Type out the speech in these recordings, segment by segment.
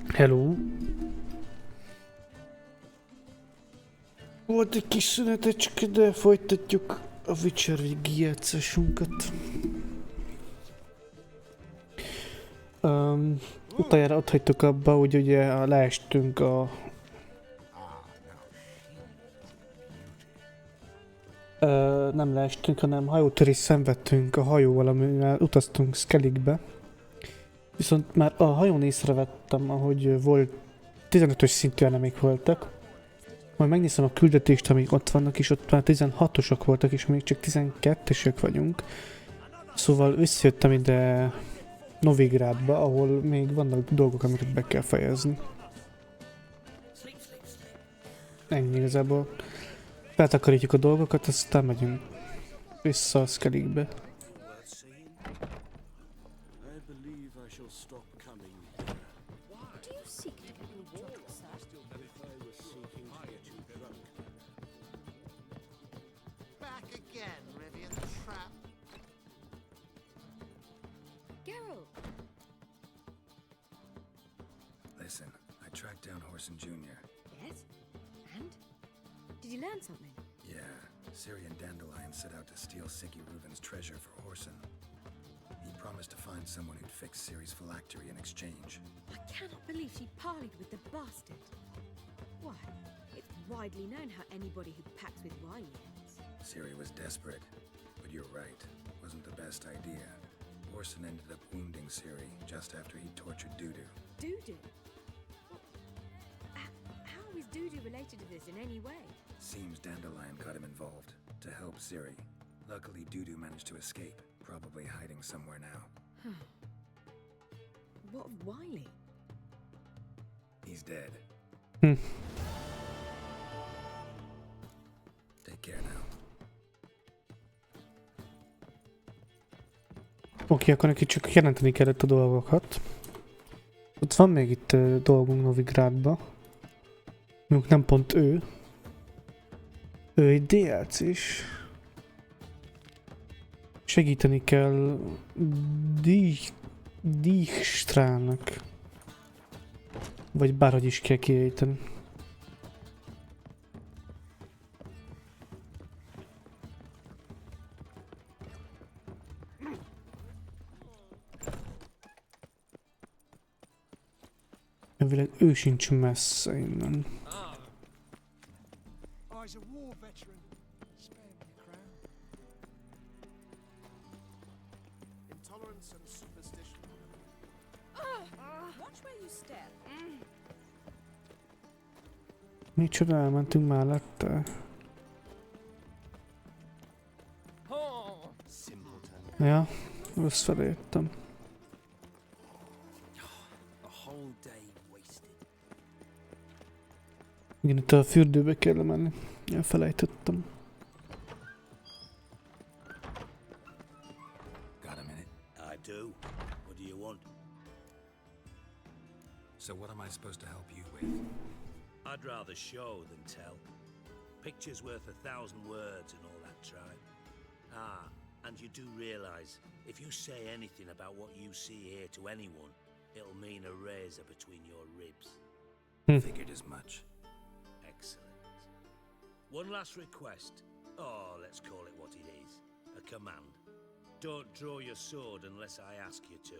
Hello. Volt egy kis szünetecske, de folytatjuk a Witcher végigjátszásunkat. Utoljára ott hagytuk abba, hogy ugye leestünk nem leestünk, hanem hajótörést szenvedtünk a hajóval, amivel utaztunk Skelligbe. Viszont már a hajón észrevettem, ahogy volt 15-ös szintű elemek voltak. Majd megnézem a küldetést, amik ott vannak, és ott már 16-osok voltak, és még csak 12-esek vagyunk. Szóval összejöttem ide Novigrádba, ahol még vannak dolgok, amiket be kell fejezni. Ennyi igazából. Feltakarítjuk a dolgokat, aztán megyünk vissza a Skelligbe. Listen, I tracked down Horson Jr. Yes? And? Did you learn something? Yeah, Ciri and Dandelion set out to steal Siggy Reuben's treasure for Horson. He promised to find someone who'd fix Ciri's phylactery in exchange. I cannot believe she parleyed with the bastard. Why? It's widely known how anybody who packs with wily ends. Ciri was desperate, but you're right. Wasn't the best idea. Horson ended up wounding Ciri just after he tortured Dudu. Dudu? How is Dudu related to this in any way? Seems Dandelion got him involved to help Ciri. Luckily, Dudu managed to escape, probably hiding somewhere now. What of Wily? He's dead. Hm. Take care now. Oké, akkor neki csak jelenteni kellett a dolgokat. Ott van még itt dolgunk Novigrádba. Mondjuk nem pont ő. Ő egy DLC-s. Segíteni kell Dijkstrának. Vagy bárhogy is kell kiejteni. Elvileg ő sincs messze innen. Micsoda, elmentünk mellette. Ja, összfelé jöttem. Igen, itt a fürdőbe kell menni. Elfelejtettem. Got a minute? I do. What do you want? So what am I supposed to help you with? I'd rather show than tell. Picture's worth 1,000 words and all that tribe. And you do realize, if you say anything about what you see here to anyone, it'll mean a razor between your ribs. Figured as much. Excellent. One last request. Oh, let's call it what it is. A command. Don't draw your sword unless I ask you to.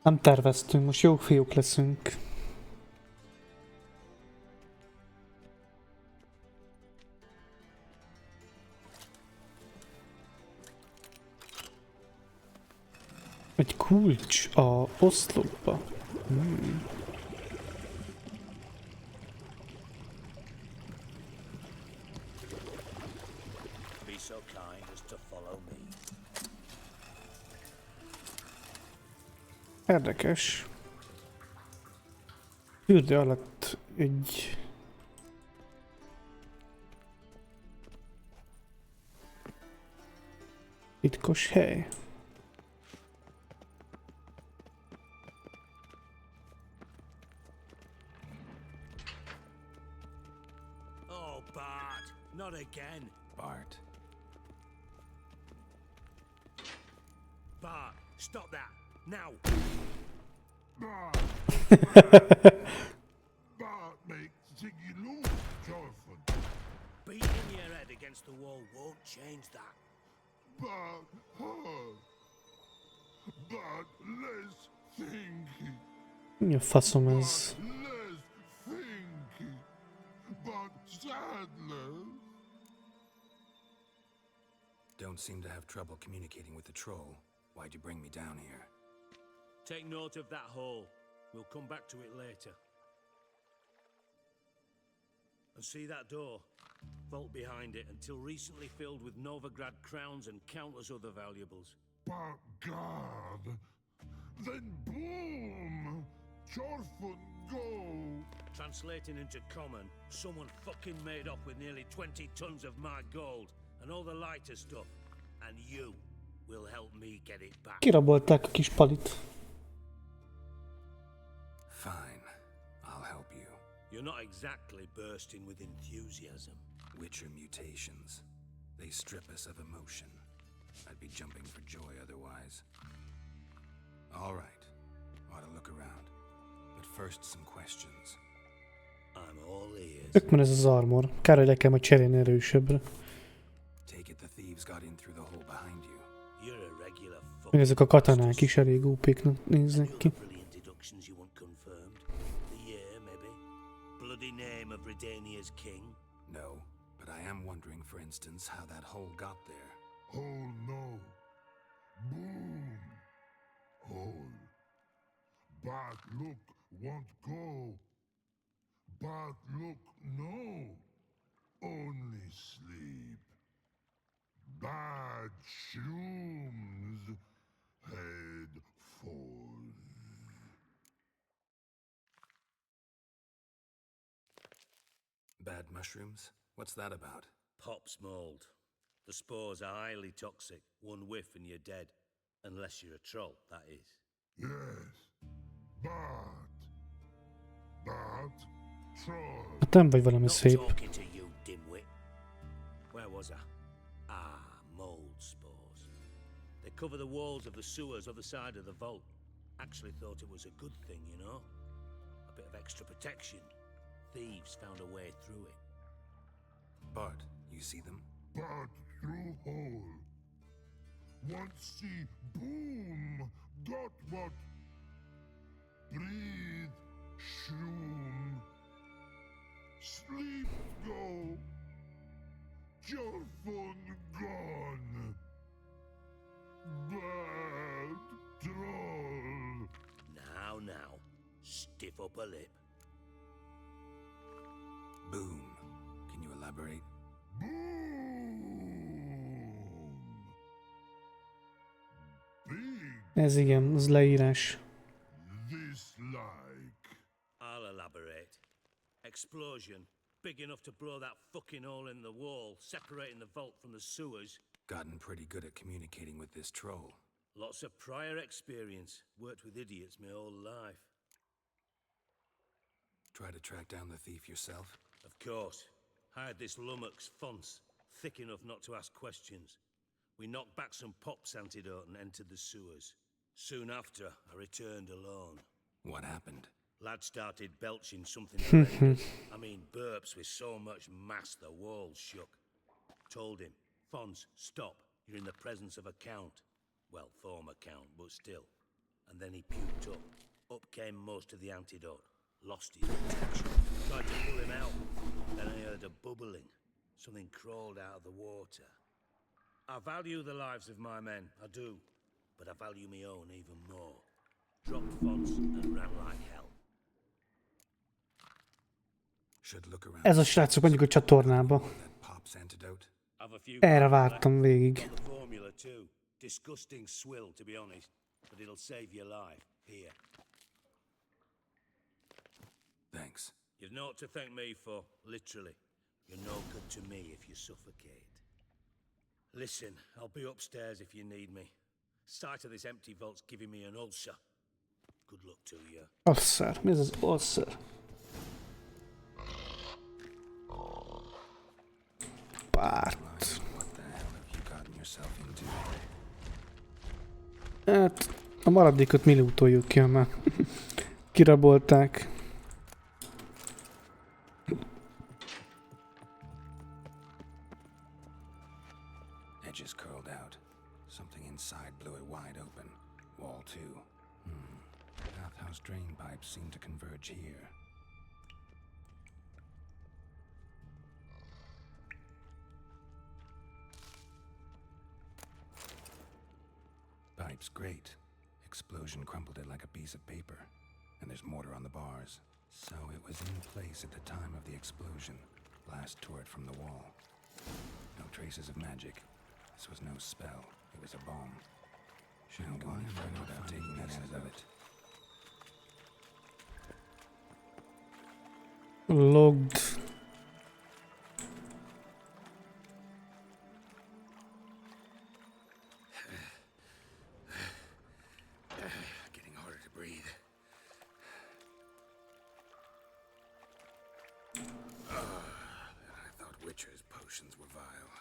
Nem terveztünk, most jó fiúk leszünk. Egy kulcs a oszlopba. Be so kind as to follow me. Érdekes. Fürdő alatt egy... titkos hely. Oh, Bart, not again. Bart. Bart, stop that, now. That makes Ziggy lose, Jonathan. Beating your head against the wall won't change that. But her. But less thinky. Mi a faszom But ez? less thinky. But sadness. Don't seem to have trouble communicating with the troll. Why'd you bring me down here? Take note of that hole. We'll come back to it later. And see that door? Vault behind it, until recently filled with Novigrad crowns and countless other valuables. But God. Then boom. Jonathan, go. Translating into common, someone fucking made off with nearly 20 tons of my gold and all the lighter stuff. And you will help me get it back. Kirabolták a kis palit. Fine. I'll help you. You're not exactly bursting with enthusiasm. Witcher mutations. They strip us of emotion. I'd be jumping for joy otherwise. All right. Ought to look around. But first, some questions. I'm all ears. Tök van ez az armor. Kár, hogy le kell majd cserélni erősebbre. Take it the thieves got in through the hole behind you. You're a regular fuck. Meg ezek a katonák is elég OP-knak néznek ki. Brilliant deductions you want confirmed. The year, maybe. Bloody name of Redania's king. No, but I am wondering, for instance, how that hole got there. Oh no. Boom. Hole. Bad look won't go. Bad look no. Only sleep. Bad shrooms. Head falls. Bad mushrooms? What's that about? Pop's mold. The spores are highly toxic. One whiff and you're dead. Unless you're a troll, that is. Yes. Bad. Bad. Troll. Hát nem vagy valami Not szép. talking to you, dimwit. Where was I? Ah, mold spores. They cover the walls of the sewers other side of the vault. Actually thought it was a good thing, you know? A bit of extra protection. Thieves found a way through it. Bart, you see them? Bad through hole. Once see boom. Got what? Breathe. Shroom. Sleep go. Your phone gone. Bad troll. Now, stiff up a lip. Boom. Can you elaborate? Boom. Big Ez igen, az leírás. this like. I'll elaborate. Explosion. Big enough to blow that fucking hole in the wall, separating the vault from the sewers. Gotten pretty good at communicating with this troll. Lots of prior experience. Worked with idiots my whole life. Try to track down the thief yourself? Of course. Hired this lummox, Fonce, thick enough not to ask questions. We knocked back some pop's antidote and entered the sewers. Soon after, I returned alone. What happened? Lad started belching something horrendous. I mean, burps with so much mass the walls shook. Told him, Fonce, stop. You're in the presence of a count. Well, former count, but still. And then he puked up. Up came most of the antidote. Lost his protection. Tried to pull him out. Then I heard a bubbling. Something crawled out of the water. I value the lives of my men, I do. But I value my own even more. Dropped Fonce and ran like hell. Should look around. Ez a srácok mondjuk a csatornába. That pop's antidote. Have a few Erre vártam végig. Got the formula too. Disgusting swill, to be honest, but it'll save your life. Here. Thanks. You've naught to thank me for, literally. You're no good to me if you suffocate. Listen, I'll be upstairs if you need me. Sight of this empty vault's giving me an ulcer. Good luck to you. Ulcer. Mi ez az ulcer? Bárt. What the hell have you gotten yourself into? Hát, A maradékot mi lootoljuk ki, már kirabolták. Edges curled out. Something inside blew it wide open. Wall too. Bathhouse drain pipes seem to converge here. Pipes great. Explosion crumpled it like a piece of paper. And there's mortar on the bars. So it was in place at the time of the explosion. Blast tore it from the wall. No traces of magic. This was no spell. It was a bomb. Shouldn't go any further without taking pieces of it. Logged. Getting harder to breathe. I thought Witcher's potions were vile.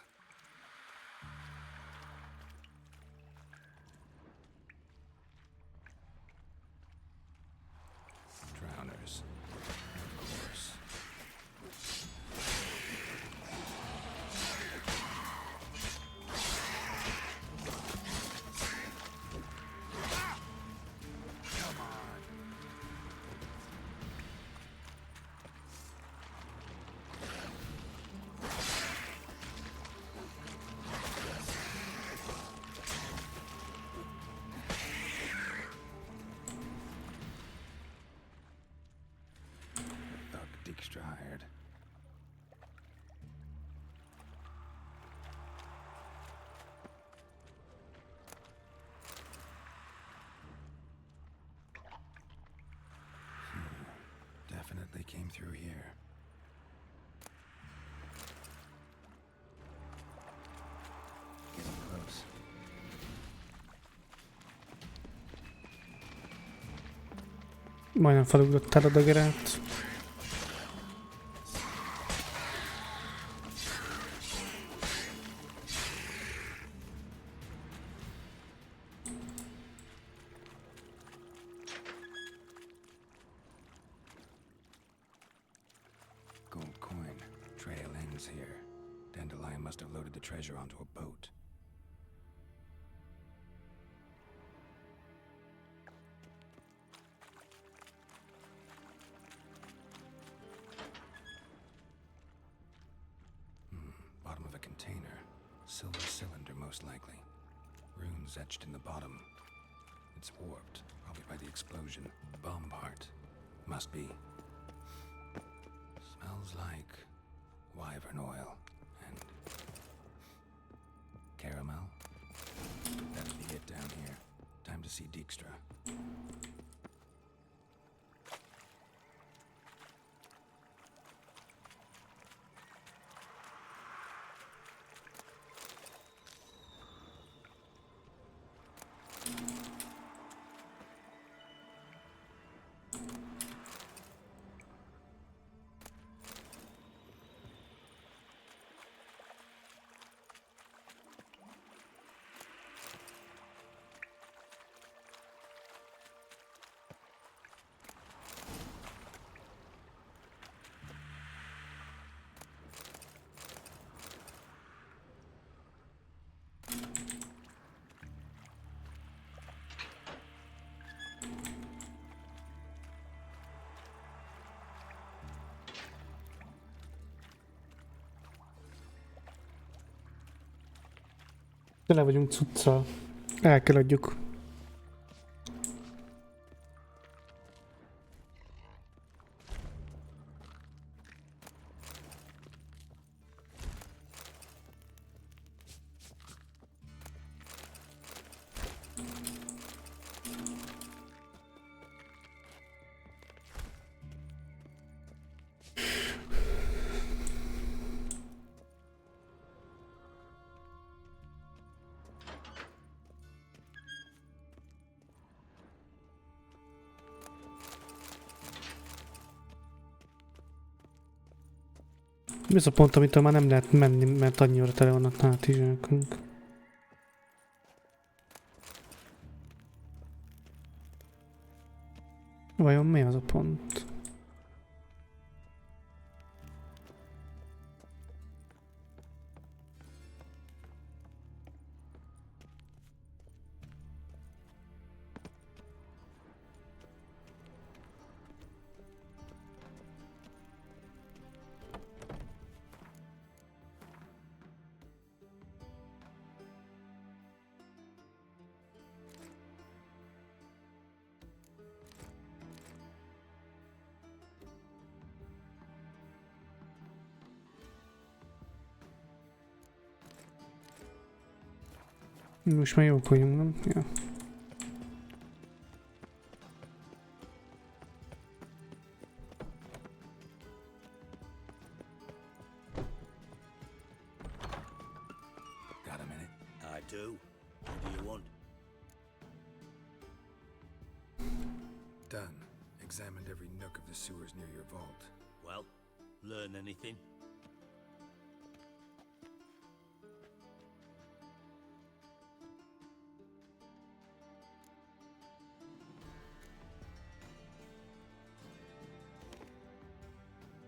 Drowners. Of course. Come on. Thug Dijkstra hired. Definitely came through here. Getting close. Majdnem felugrottál a dagerát. Gold coin. Trail ends here. Dandelion must have loaded the treasure onto a boat. Bottom of a container. Silver cylinder, most likely. Runes etched in the bottom. It's warped, probably by the explosion. Bomb part. Must be. Smells like wyvern oil and caramel. That'll be it down here. Time to see Dijkstra. Tele vagyunk cuccal. El kell adjuk. Mi az a pont, amitől már nem lehet menni, mert annyira tele van a hátizsákunk? Vajon mi az a pont? Most már jók vagyunk, nem? Ja. Got a minute? I do. What do you want? Done. Examined every nook of the sewers near your vault. Well, learn anything?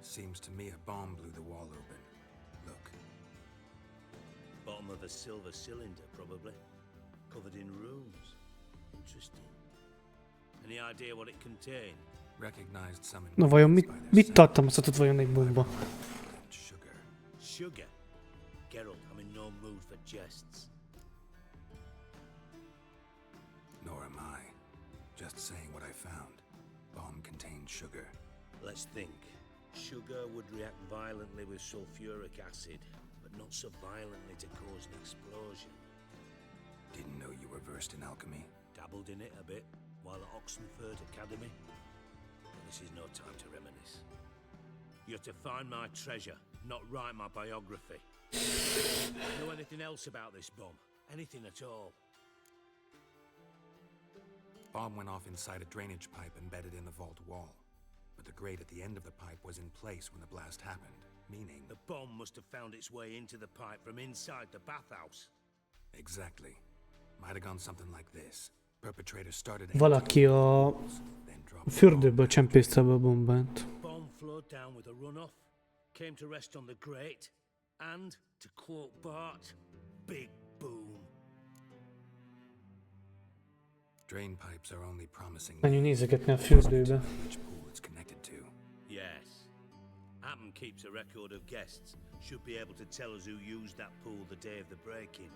Seems to me a bomb blew the wall open. Look. Bottom of a silver cylinder, probably. Covered in runes. Interesting. Any idea what it contained? Recognized some Na vajon ingredients by their mit scent. tartalmazhatott vajon egy bomba? Sugar. Sugar? Geralt, I'm in no mood for jests. Nor am I. Just saying what I found. Bomb contained sugar. Let's think. Sugar would react violently with sulfuric acid, but not so violently to cause an explosion. Didn't know you were versed in alchemy. Dabbled in it a bit while at Oxenford Academy. But this is no time to reminisce. You're to find my treasure, not write my biography. Know anything else about this bomb? Anything at all? Bomb went off inside a drainage pipe embedded in the vault wall. But the grate at the end of the pipe was in place when the blast happened, meaning... The bomb must have found its way into the pipe from inside the bathhouse. Exactly. Might have gone something like this. Perpetrator started... Valaki a then dropped fürdőből csempészte be a bombát. Bomb flowed down with a runoff, came to rest on the grate, and, to quote Bart, big boom. Drain pipes are only promising... Menjünk nézegetni a fürdőbe. Which pool it's connected to. Yes. Hammond keeps a record of guests. Should be able to tell us who used that pool the day of the break-in.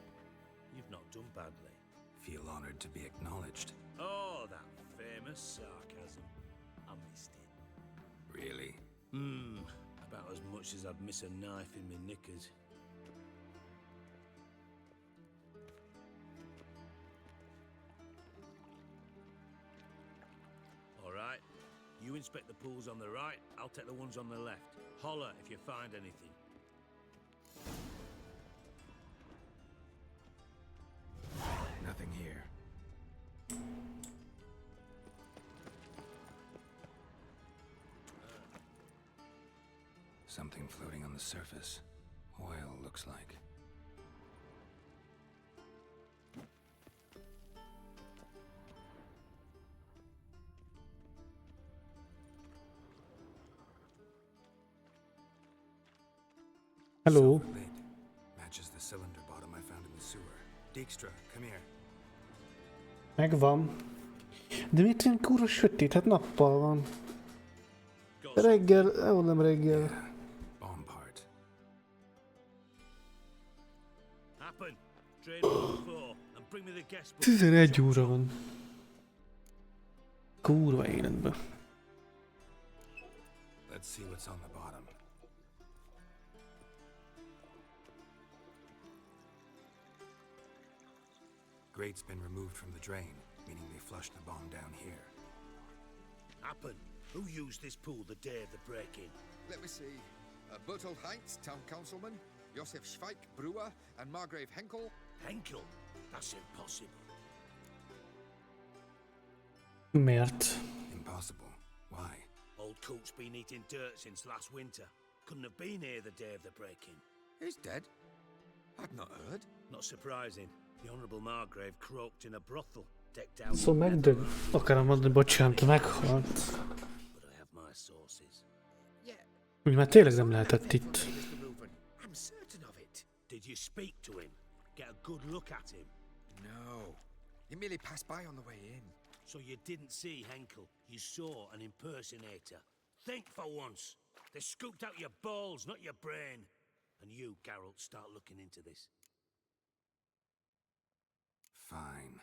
You've not done badly. Feel honored to be acknowledged. Oh, that famous sarcasm. I missed it. Really? About as much as I'd miss a knife in my knickers. All right. You inspect the pools on the right, I'll take the ones on the left. Holler if you find anything. Nothing here. Something floating on the surface. Oil, looks like. Hello. Silver lid. Matches the cylinder bottom I found in the sewer. Dijkstra, come here. Megvan. De miért ilyen kurva sötét? Hát nappal van. Reggel, nem reggel. Yeah, bomb part. Happen. Drain on the floor and bring me the guest book. 11 óra van. Kurva életben. Let's see what's on the bottom. Grate's been removed from the drain, meaning they flushed the bomb down here. Happen. Who used this pool the day of the break-in? Let me see. Bertold Heinz, town councilman, Josef Schweik, brewer, and Margrave Henkel. Henkel? That's impossible. Miért? Impossible. Why? Old Coot's been eating dirt since last winter. Couldn't have been here the day of the break-in. He's dead. I'd not heard. Not surprising. The Honourable Margrave croaked in a brothel. decked out. Szóval akarom mondani, bocsánat, meghalt. But I have my sources. Yeah, Úgy már tényleg nem lehetett itt. Mr. Reuben. I'm certain of it. Did you speak to him? Get a good look at him? No. He merely passed by on the way in. So you didn't see Henkel. You saw an impersonator. Think for once. They scooped out your balls, not your brain. And you, Geralt, start looking into this. Fine.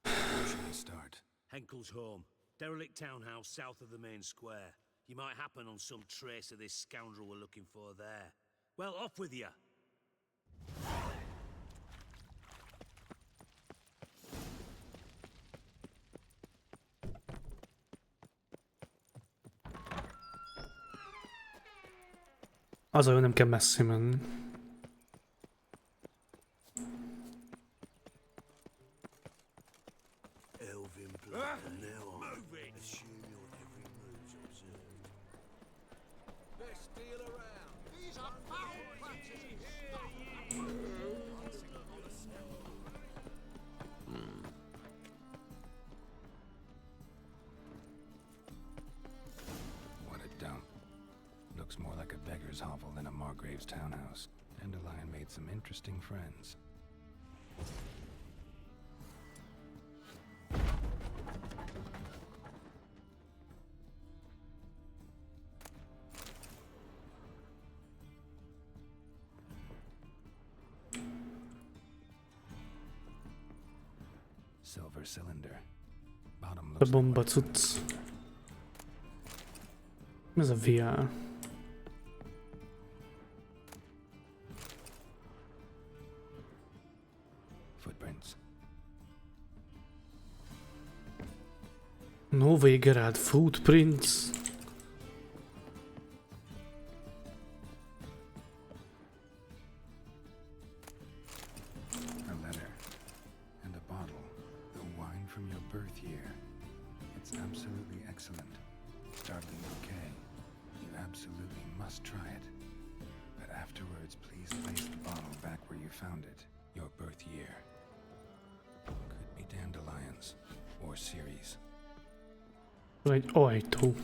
Where should I start? Henkel's home. Derelict townhouse south of the main square. You might happen on some trace of this scoundrel we're looking for there. Well, off with you. Az a jó, nem kell messzi menni. Elvin blood from now on. Assume your every move's observed. Best deal around. These are foul practices. What a dump. Looks more like a beggar's hovel than a Margrave's townhouse. Dandelion made some interesting friends. Silver cylinder. Bottom A looks like bomba what- cucc. Mi ez a VR? Footprints. No Végigjátszás footprints. A letter. And a bottle. The wine from your birth year. It's absolutely excellent. Startling bouquet. You absolutely must try it. But afterwards, please place the bottle back where you found it. Your birth year. Could be dandelions. Or Ceres. Van egy ajtó.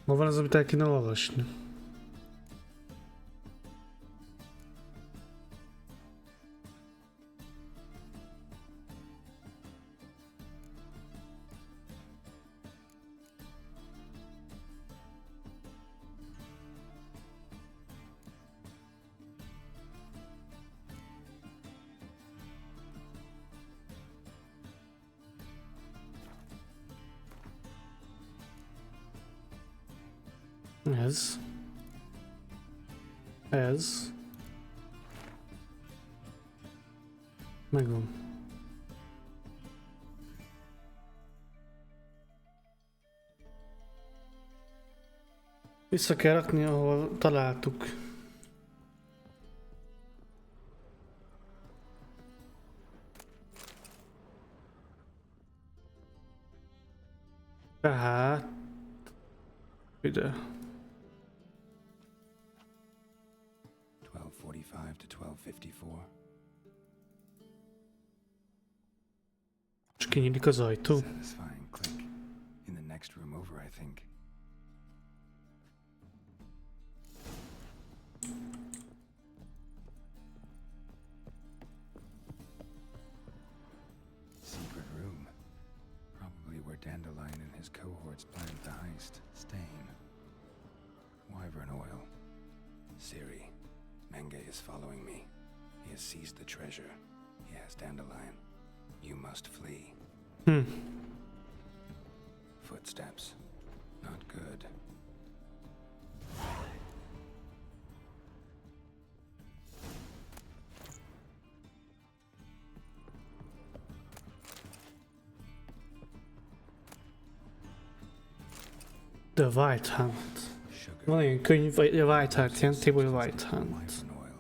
Ma van az, amit el kéne olvasni. Ez. Ez. Megvan. Vissza kell rakni, ahol találtuk. Tehát... ide. 1245 to 1254. Csak kinyílik az ajtó. Satisfying click. In the next room over, I think. Secret room. Probably where Dandelion and his cohorts planned the heist. Stain. Wyvern oil. Ciri. Menge is following me. He has seized the treasure. He has Dandelion. You must flee. Footsteps. Not good. The White Hunt. Sugar. Van ilyen könyv, vagy a White Hunt jelenti, vagy a White Hunt. Wyvern oil.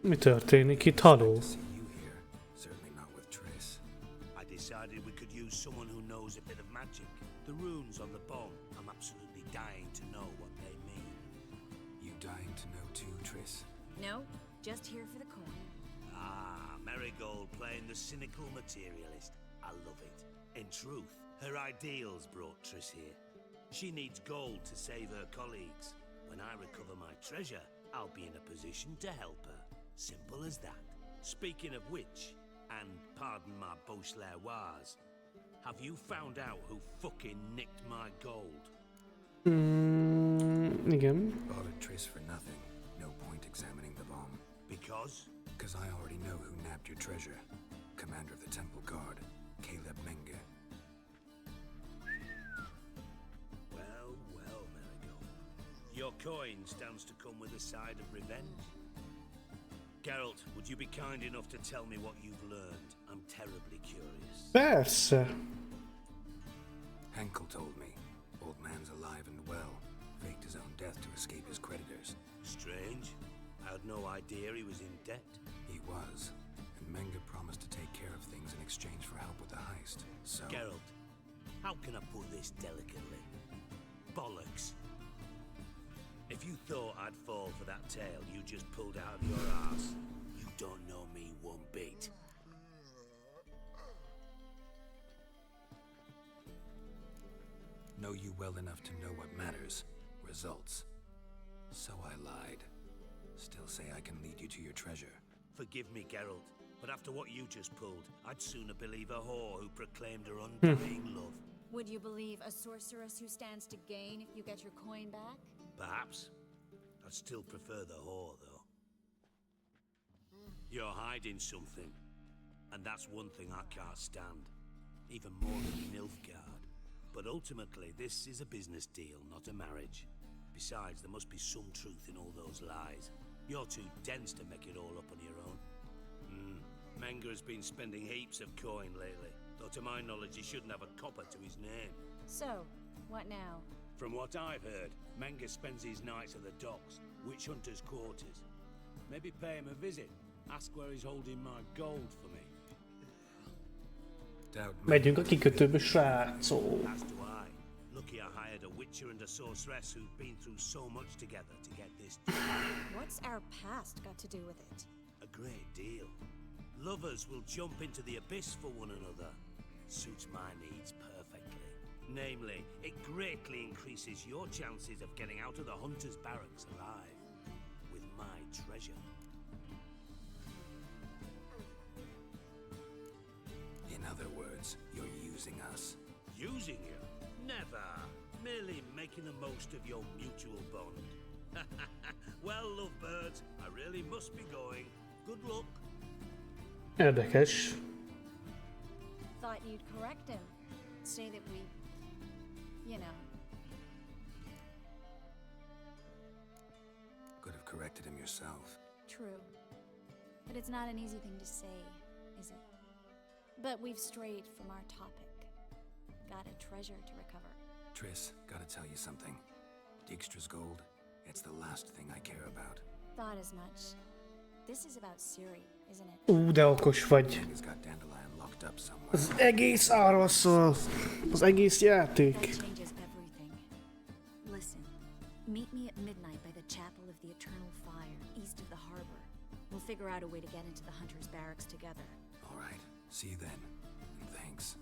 Mi történik itt? Haló? To see you here, certainly not with Triss. I decided we could use someone who knows a bit of magic. The runes on the bomb. I'm absolutely dying to know what they mean. You dying to know too, Triss? No, just here for the coin. Ah, Marigold playing the cynical materialist. I love it. In truth, her ideals brought Triss here. She needs gold to save her colleagues. When I recover my treasure, I'll be in a position to help her. Simple as that. Speaking of which, and pardon my Beauclervoise, have you found out who fucking nicked my gold? Igen. Bought a Triss for nothing. No point examining the bomb. Because? Because I already know who nabbed your treasure. Commander of the Temple Guard, Caleb Menge. Well, well, Marigold. Your coin stands to come with a side of revenge. Geralt, would you be kind enough to tell me what you've learned? I'm terribly curious. Persze. Henkel told me. Old man's alive and well. Faked his own death to escape his creditors. Strange. I had no idea he was in debt. He was. And Menge promised to take care of things in exchange for help with the heist. So... Geralt, how can I put this delicately? Bollocks. If you thought I'd fall for that tale you just pulled out of your ass, you don't know me one bit. Know you well enough to know what matters. Results. So I lied. Still say I can lead you to your treasure. Forgive me, Geralt, but after what you just pulled, I'd sooner believe a whore who proclaimed her undying love. Would you believe a sorceress who stands to gain if you get your coin back? Perhaps. I'd still prefer the whore, though. You're hiding something, and that's one thing I can't stand. Even more than Nilfgaard. But ultimately, this is a business deal, not a marriage. Besides, there must be some truth in all those lies. You're too dense to make it all up on your own. Menge has been spending heaps of coin lately, though to my knowledge he shouldn't have a copper to his name. So, what now? From what I've heard, Menge spends his nights at the docks, witch hunters' quarters. Maybe pay him a visit, ask where he's holding my gold for me. Doubt Megyünk a kikötőbe, srácok. As do I. Lucky I hired a witcher and a sorceress who've been through so much together to get this job. What's our past got to do with it? A great deal. Lovers will jump into the abyss for one another. Suits my needs perfectly. Namely, it greatly increases your chances of getting out of the hunter's barracks alive. With my treasure. In other words, you're using us. Using you? Never. Merely making the most of your mutual bond. Well, lovebirds, I really must be going. Good luck. Érdekes. Thought you'd correct him. Say that we... you know. Could have corrected him yourself. True. But it's not an easy thing to say, is it? But we've strayed from our topic. Got a treasure to recover. Triss, gotta tell you something. Dijkstra's gold, it's the last thing I care about. Thought as much. This is about Ciri, isn't it? De okos vagy. He's got Dandelion locked up somewhere. Az egész arról szól. Az egész játék. That changes everything. Listen, meet me at midnight by the Chapel of the Eternal Fire, east of the harbor. We'll figure out a way to get into the Hunter's Barracks together. All right, see you then. And thanks.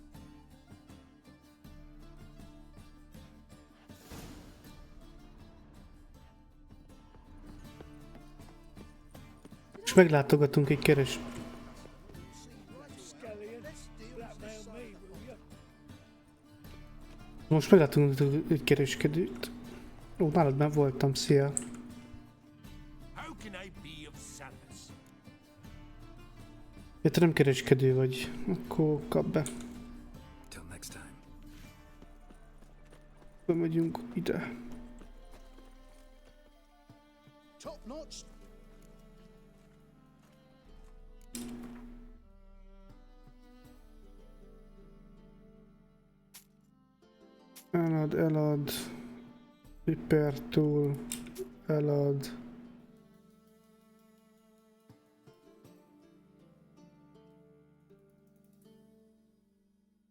És meglátogatunk egy keres... Most meglátunk egy kereskedőt. Ó, nálad már voltam, szia. How can I be of service? Ja, te nem kereskedő vagy. Akkor kap be. Till next time. Bemegyünk ide. Top notch. Elad. Piper tool. Elad.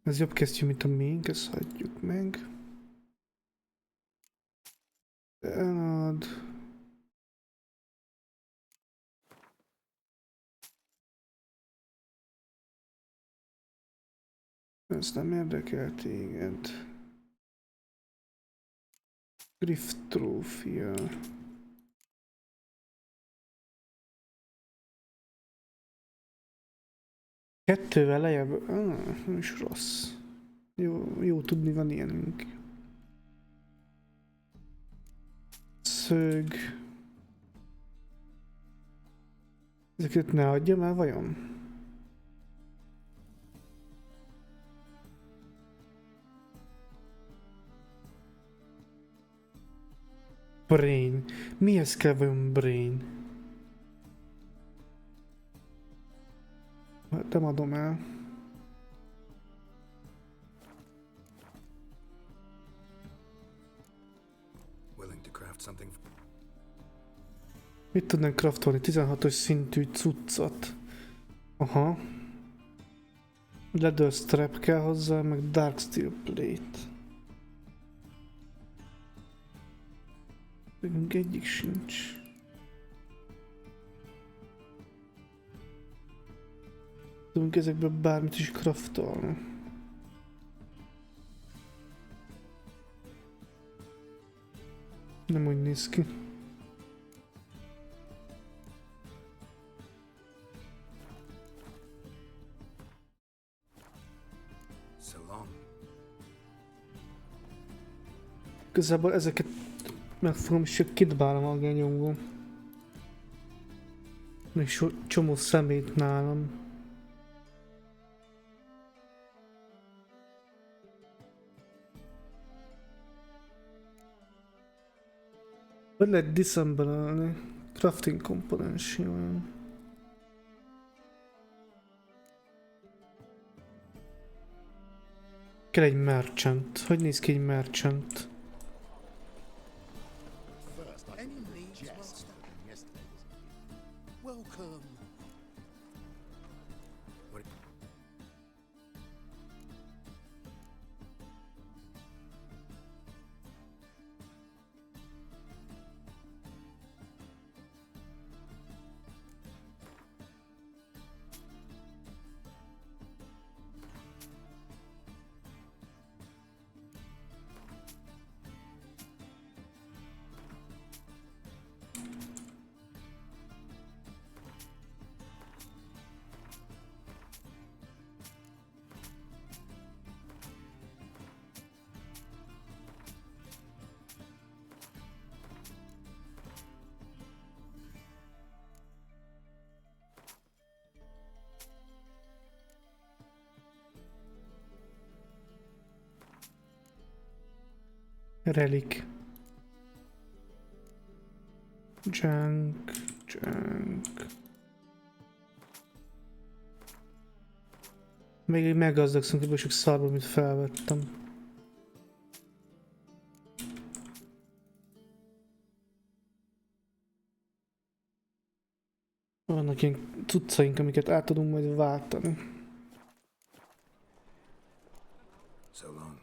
Ez jobb kesztyű, mint a miénk, ezt hagyjuk meg. Elad. Ez nem érdekel téged. Griff trófia. Kettővel lejjebb. Nem is rossz. Jó tudni, van ilyenünk. Szög. Ezeket ne adjam el, vajon? Brain. Mihez kell vajon brain? Nem adom el. Willing to craft something. Mit tudnánk craftolni? 16-os szintű cuccot. Aha. Leather strap kell hozzá, meg dark steel plate. Nekünk egyik sincs. Tudunk ezekből bármit is craftolni. Nem úgy néz ki. So long. Igazából ezeket megfogom, és csak kidbálom a genyomból. Még csomó szemét nálam. Hogy lehet diszemberelni? Crafting komponensi olyan. Kell egy merchant. Hogy néz ki egy merchant? Any needs well spoken yesterday, welcome. Relic. Junk. Még egy meggazdagszunk, ebből sok szarba, amit felvettem. Vannak ilyen cuccaink, amiket át tudunk majd váltani. So long.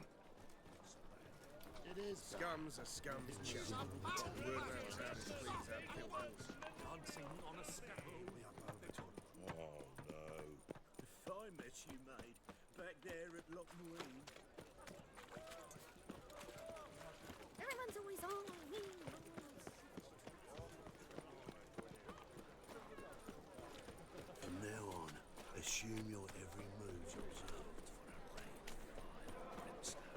Scums are scums, chum. Dancing on a scaffold. Oh, no. If I met you, mate, back there at Loch Marine. Everyone's always on me. From now on, assume your every move's observed for a rain, fire, brimstone.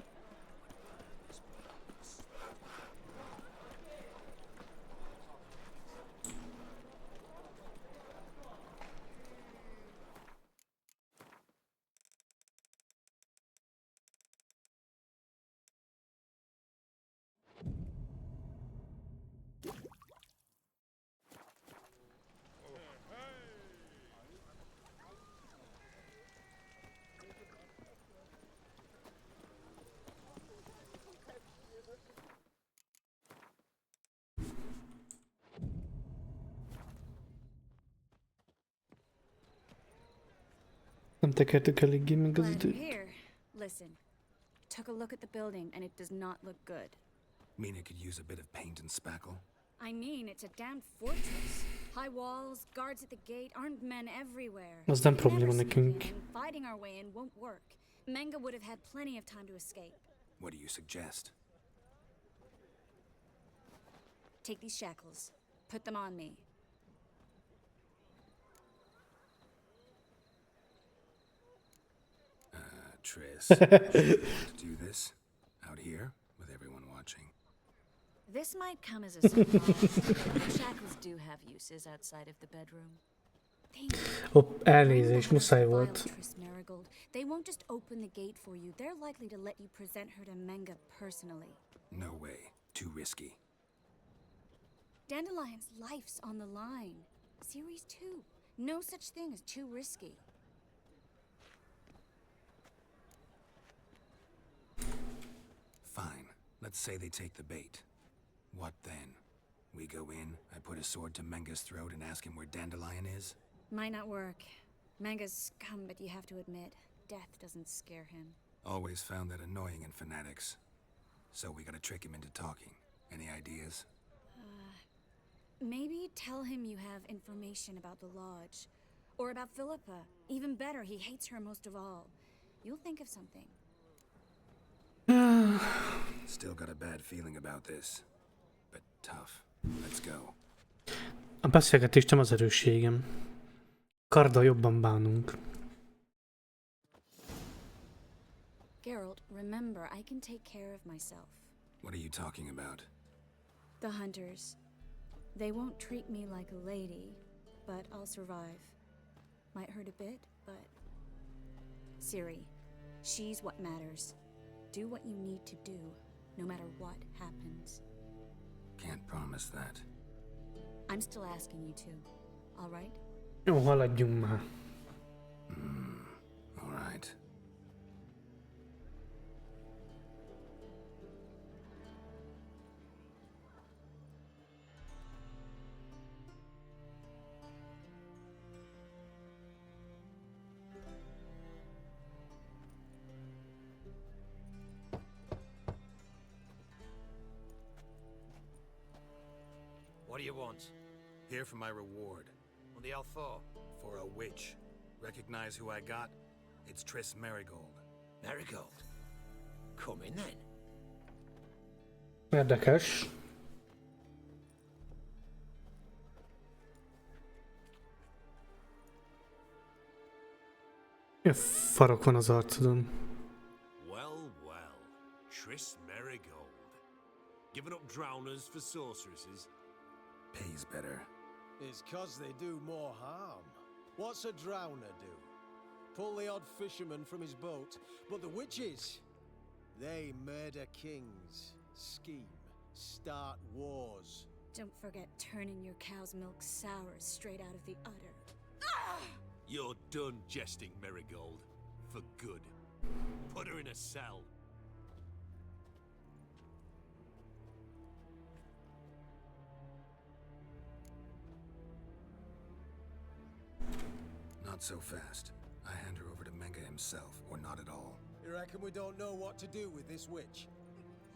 Nem tekertük eléggé meg az Glad you're időt. here. Listen. Took a look at the building, and it does not look good. Mean it could use a bit of paint and spackle? I mean, it's a damn fortress. High walls, guards at the gate, armed men everywhere. Az nem We can probléma never sneak nekünk. in, and fighting our way in won't work. Menga would have had plenty of time to escape. What do you suggest? Take these shackles. Put them on me. Triss, to do this? Out here? With everyone watching? This might come as a surprise. The shackles do have uses outside of the bedroom. Hopp, elnézést, muszáj volt. They won't just open the gate for you. They're likely to let you present her to Menga personally. No way. Too risky. Dandelion's life's on the line. Series 2. No such thing as too risky. Fine. Let's say they take the bait. What then? We go in, I put a sword to Menga's throat and ask him where Dandelion is? Might not work. Menga's scum, but you have to admit, death doesn't scare him. Always found that annoying in fanatics. So we gotta trick him into talking. Any ideas? Maybe tell him you have information about the lodge. Or about Philippa. Even better, he hates her most of all. You'll think of something. Still got a bad feeling about this. But tough. Let's go. A beszélgetés nem az erősségem. Karddal jobban bánunk. Geralt, remember, I can take care of myself. What are you talking about? The hunters. They won't treat me like a lady, but I'll survive. Might hurt a bit, but... Ciri, she's what matters. Do what you need to do, no matter what happens. Can't promise that. I'm still asking you to, all right? Jó, haladjunk már. All right. What do you want? Here for my reward. On the L4? For a witch. Recognize who I got? It's Triss Merigold. Marigold. Come in then. Érdekes. Mi a farok van az arcodon? Well, well. Triss Merigold. Giving up drowners for sorceresses? Pays better. It's 'cause they do more harm. What's a drowner do? Pull the odd fisherman from his boat. But the witches, they murder kings, scheme, start wars. Don't forget turning your cow's milk sour straight out of the udder. You're done jesting, Merigold. For good. Put her in a cell. Not so fast. I hand her over to Menga himself, or not at all. You reckon we don't know what to do with this witch?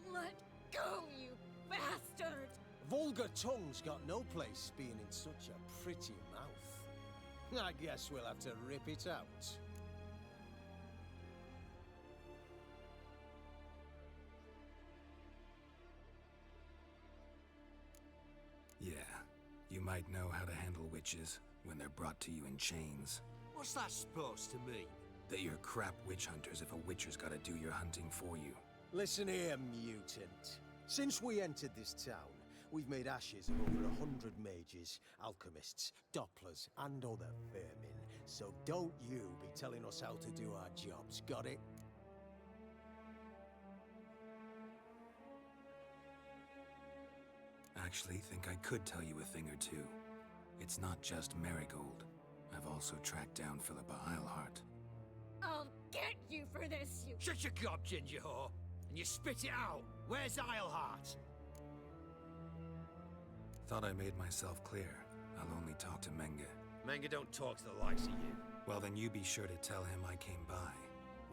Let go, you bastard! Vulgar tongue's got no place being in such a pretty mouth. I guess we'll have to rip it out. Yeah, you might know how to handle witches when they're brought to you in chains. What's that supposed to mean? That you're crap witch hunters if a witcher's gotta do your hunting for you. Listen here, mutant. Since we entered this town, we've made ashes of over 100 mages, alchemists, dopplers, and other vermin. So don't you be telling us how to do our jobs, got it? Actually, think I could tell you a thing or two. It's not just Merigold. I've also tracked down Philippa Eilhart. I'll get you for this, you... Shut your gob, ginger whore, and you spit it out. Where's Eilhart? Thought I made myself clear. I'll only talk to Menga. Menga don't talk to the likes of you. Well, then you be sure to tell him I came by.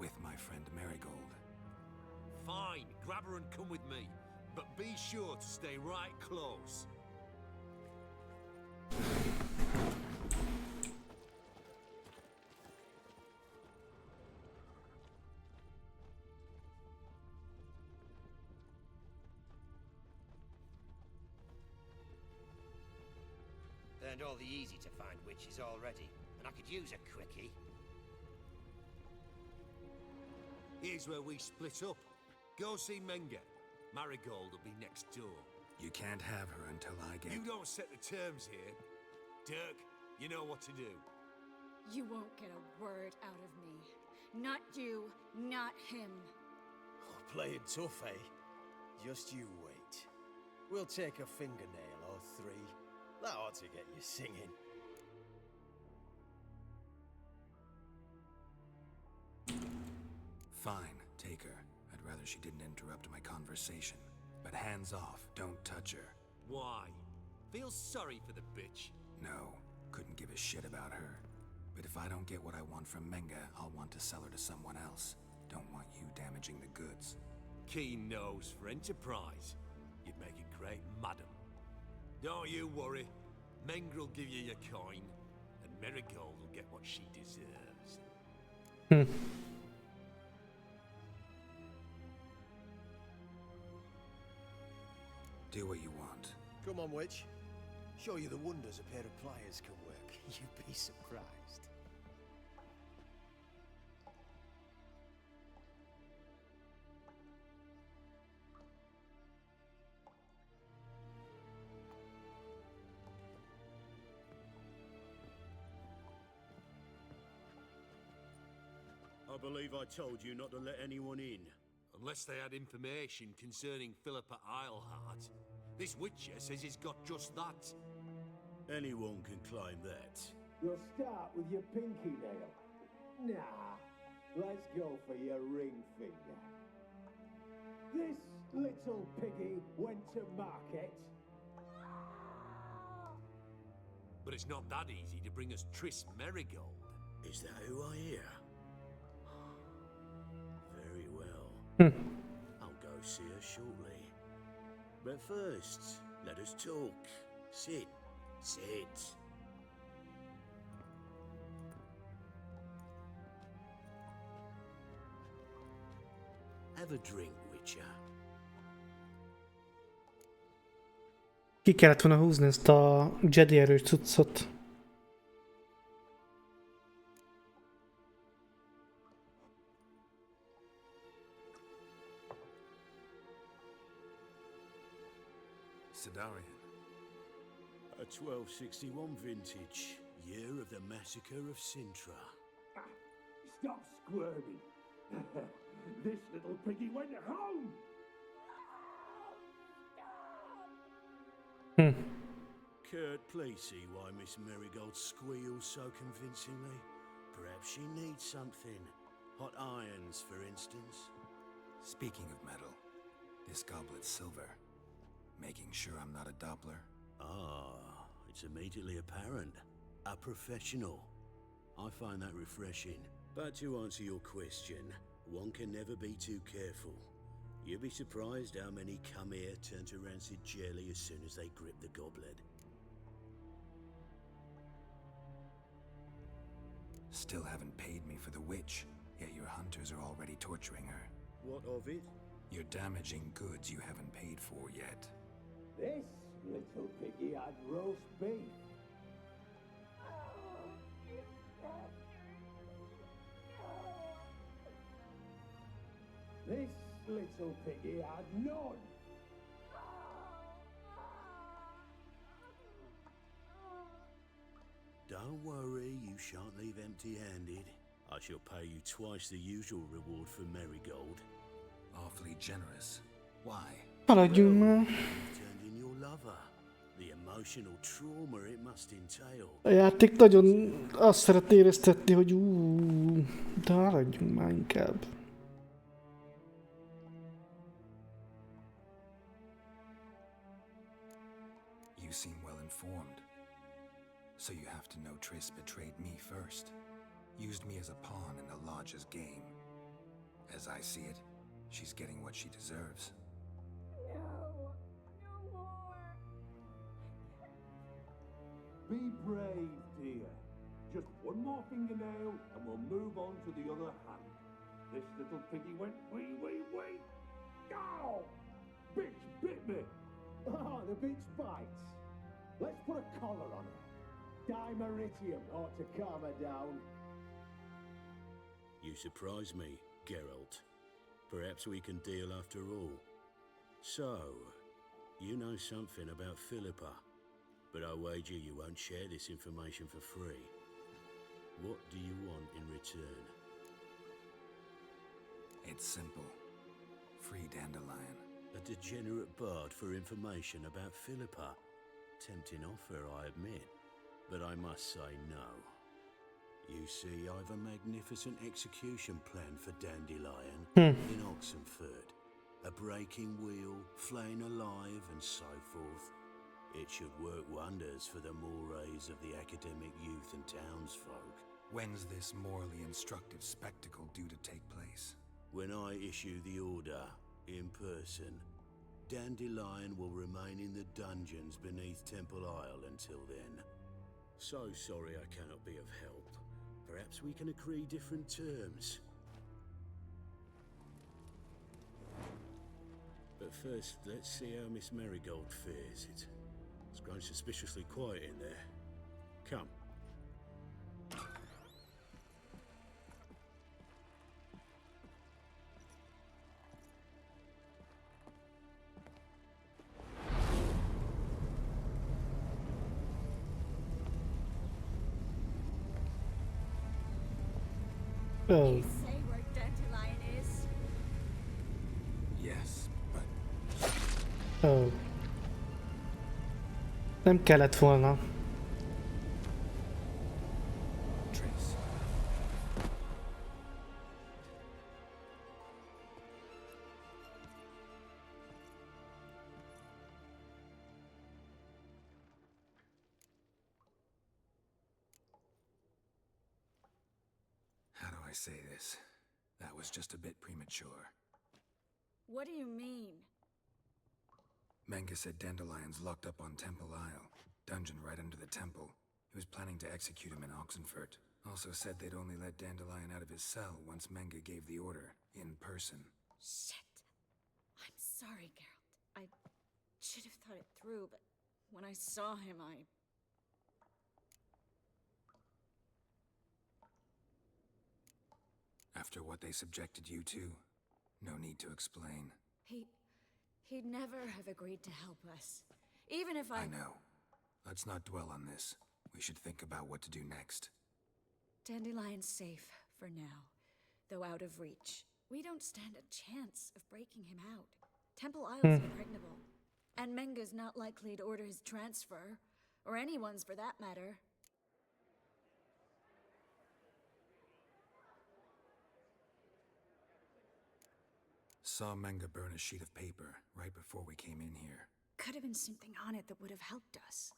With my friend Marigold. Fine, grab her and come with me. But be sure to stay right close. Burned all the easy to find witches already, and I could use a quickie. Here's where we split up. Go see Menga. Marigold will be next door. You can't have her until I get... You don't set the terms here. Dirk, you know what to do. You won't get a word out of me. Not you, not him. Oh, playing tough, eh? Just you wait. We'll take a fingernail or three. That ought to get you singing. Fine, take her. I'd rather she didn't interrupt my conversation. But hands off, don't touch her. Why? Feel sorry for the bitch? No, couldn't give a shit about her. But if I don't get what I want from Menga, I'll want to sell her to someone else. Don't want you damaging the goods. Keen nose for enterprise. You'd make a great madam. Don't you worry. Mengrel will give you your coin, and Marigold will get what she deserves. Do what you want. Come on, witch. Show you the wonders a pair of pliers can work. You'd be surprised. I believe I told you not to let anyone in. Unless they had information concerning Philippa Eilhart. This witcher says he's got just that. Anyone can claim that. You'll start with your pinky nail. Nah, let's go for your ring finger. This little piggy went to market. But it's not that easy to bring us Triss Marigold. Is that who I hear? Very well. I'll go see her shortly. But first, let us talk. Sit. Sit. Have a drink, Witcher. Ki kellett volna húzni ezt a Jedi erős cuccot. Sidarian. A 1261 vintage, year of the massacre of Sintra. Stop squirming. This little piggy went home. Kurt, please see why Miss Marigold squeals so convincingly. Perhaps she needs something. Hot irons, for instance. Speaking of metal, this goblet's silver. Making sure I'm not a Doppler. Ah, it's immediately apparent. A professional. I find that refreshing. But to answer your question, one can never be too careful. You'd be surprised how many come here turn to rancid jelly as soon as they grip the goblet. Still haven't paid me for the witch, yet your hunters are already torturing her. What of it? You're damaging goods you haven't paid for yet. This little piggy had roast beef. This little piggy had none. Don't worry, you shan't leave empty-handed. I shall pay you twice the usual reward for Marigold. Awfully generous. Why? Haladjunk már. You've turned in your lover. The emotional trauma it must entail. A játék nagyon azt szeret éreztetni, hogy de haladjunk már inkább. You seem well informed. So you have to know Triss betrayed me first. Used me as a pawn in the Lodge's game. As I see it, she's getting what she deserves. No, no more. Be brave, dear. Just one more fingernail and we'll move on to the other hand. This little piggy went wee, wee, wee. Ow! Bitch bit me. Oh, the bitch bites. Let's put a collar on her. Dimeritium ought to calm her down. You surprise me, Geralt. Perhaps we can deal after all. So, you know something about Philippa, but I wager you won't share this information for free. What do you want in return? It's simple. Free Dandelion. A degenerate bard for information about Philippa. Tempting offer, I admit, but I must say no. You see, I've a magnificent execution plan for Dandelion in Oxenford. A breaking wheel, flaying alive, and so forth. It should work wonders for the mores of the academic youth and townsfolk. When's this morally instructive spectacle due to take place? When I issue the order, in person, Dandelion will remain in the dungeons beneath Temple Isle until then. So sorry I cannot be of help. Perhaps we can agree different terms. But first, let's see how Miss Marigold fares. It's grown suspiciously quiet in there. Come. Oh. You say where Dandelion is? Yes, but Oh. Nem kellett volna. Trace. How do I say this? That was just a bit premature. What do you mean? Menga said Dandelion's locked up on Temple Isle, dungeon right under the temple. He was planning to execute him in Oxenfurt. Also said they'd only let Dandelion out of his cell once Menga gave the order, in person. Shit. I'm sorry, Geralt. I should have thought it through, but when I saw him, After what they subjected you to, no need to explain. He'd never have agreed to help us. Even if I know. Let's not dwell on this. We should think about what to do next. Dandelion's safe for now, though out of reach. We don't stand a chance of breaking him out. Temple Isle's impregnable, and Menga's not likely to order his transfer, or anyone's for that matter. Saw Menga burn a sheet of paper right before we came in here. Could have been something on it that would have helped us.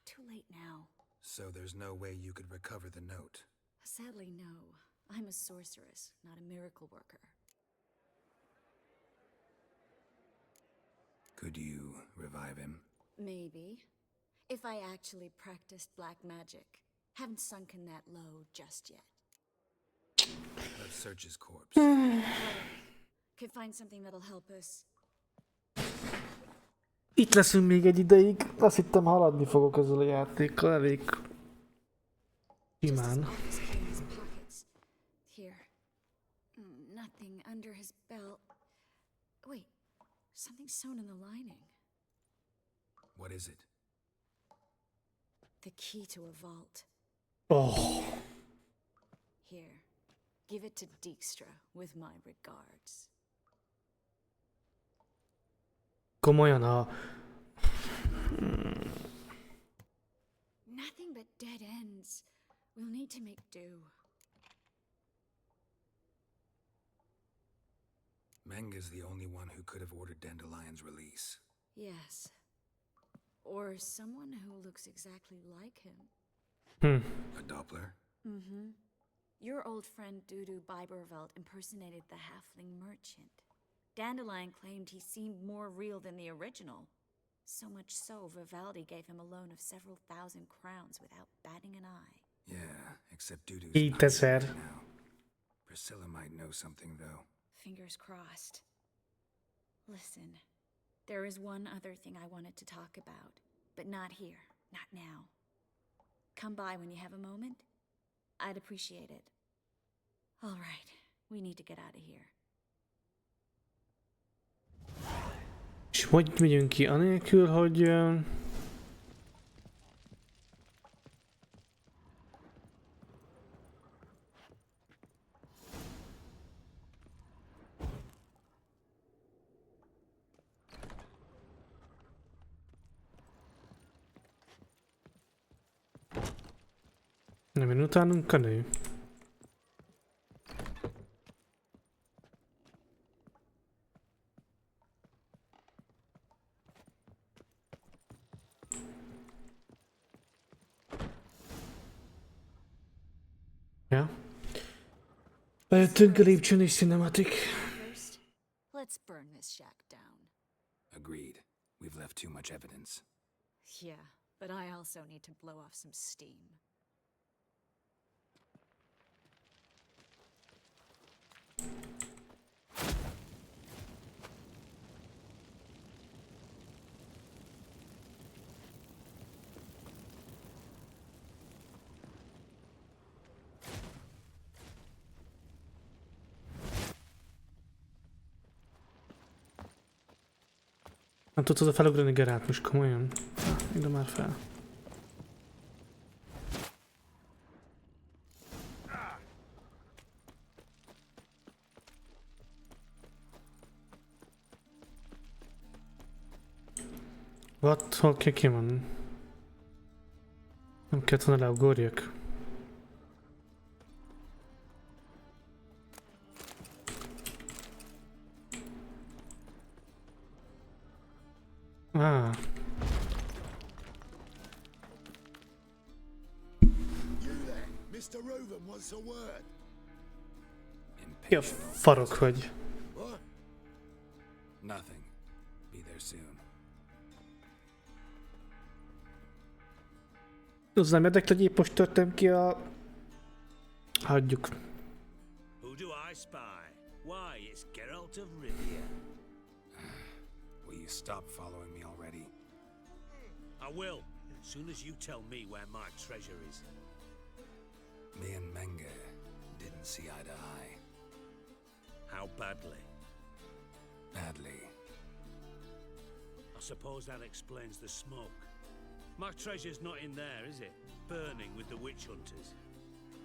Too late now. So there's no way you could recover the note? Sadly, no. I'm a sorceress, not a miracle worker. Could you revive him? Maybe. If I actually practiced black magic. Haven't sunken that low just yet. Let's search his corpse. Could find something that'll help us. Itt leszünk még egy ideig. Azt hittem haladni fogok ezzel a játékkal elég simán. Here. Nothing under his belt. Wait, something sewn in the lining. What is it? The key to a vault. Oh. Here. Give it to Dijkstra with my regards. Komolyan, ha... Nothing but dead ends. We'll need to make do. Menga's the only one who could have ordered Dandelion's release. Yes. Or someone who looks exactly like him. A Doppler? Mm-hmm. Your old friend Dudu Biberveld impersonated the halfling merchant. Dandelion claimed he seemed more real than the original. So much so, Vivaldi gave him a loan of several thousand crowns without batting an eye. Yeah, except Dudu's 2000. now. Priscilla might know something, though. Fingers crossed. Listen, there is one other thing I wanted to talk about, but not here, not now. Come by when you have a moment. I'd appreciate it. All right, we need to get out of here. És hogy megyünk ki anélkül, hogy... Nem jön utánunk a nő. Ja. Bejöttünk a lépcsőn és cinematic. First, let's burn this shack down. Agreed. We've left too much evidence. Yeah, but I also need to blow off some steam. Nem tudod felugrani Gerát most komolyan? Ide már fel. What? Hol kell kimenni? Nem kellett volna leugorjak. Ah. You there, Mr. Roven wants a word. Ki a farok vagy? What? Nothing. Be there soon. Az nem érdekli, hogy épp most törtem ki a... Hagyjuk. Who do I spy? Why, it's Geralt of Rivia. Will you stop following me already? I will, as soon as you tell me where my treasure is. Me and Menge didn't see eye to eye. How badly? Badly. I suppose that explains the smoke. My treasure's not in there, is it? Burning with the witch hunters.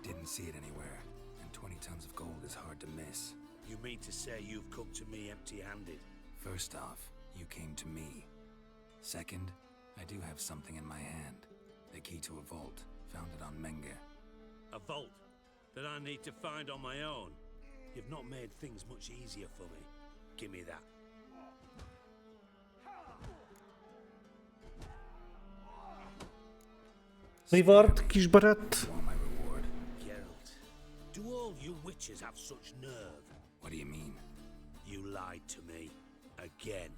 Didn't see it anywhere, and 20 tons of gold is hard to miss. You mean to say you've come to me empty-handed? First off, you came to me. Second, I do have something in my hand. The key to a vault, founded on Menge. A vault that I need to find on my own? You've not made things much easier for me. Give me that. Rivard, kis barát. Want my reward? Geralt, do all you witches have such nerve? What do you mean? You lied to me. Again.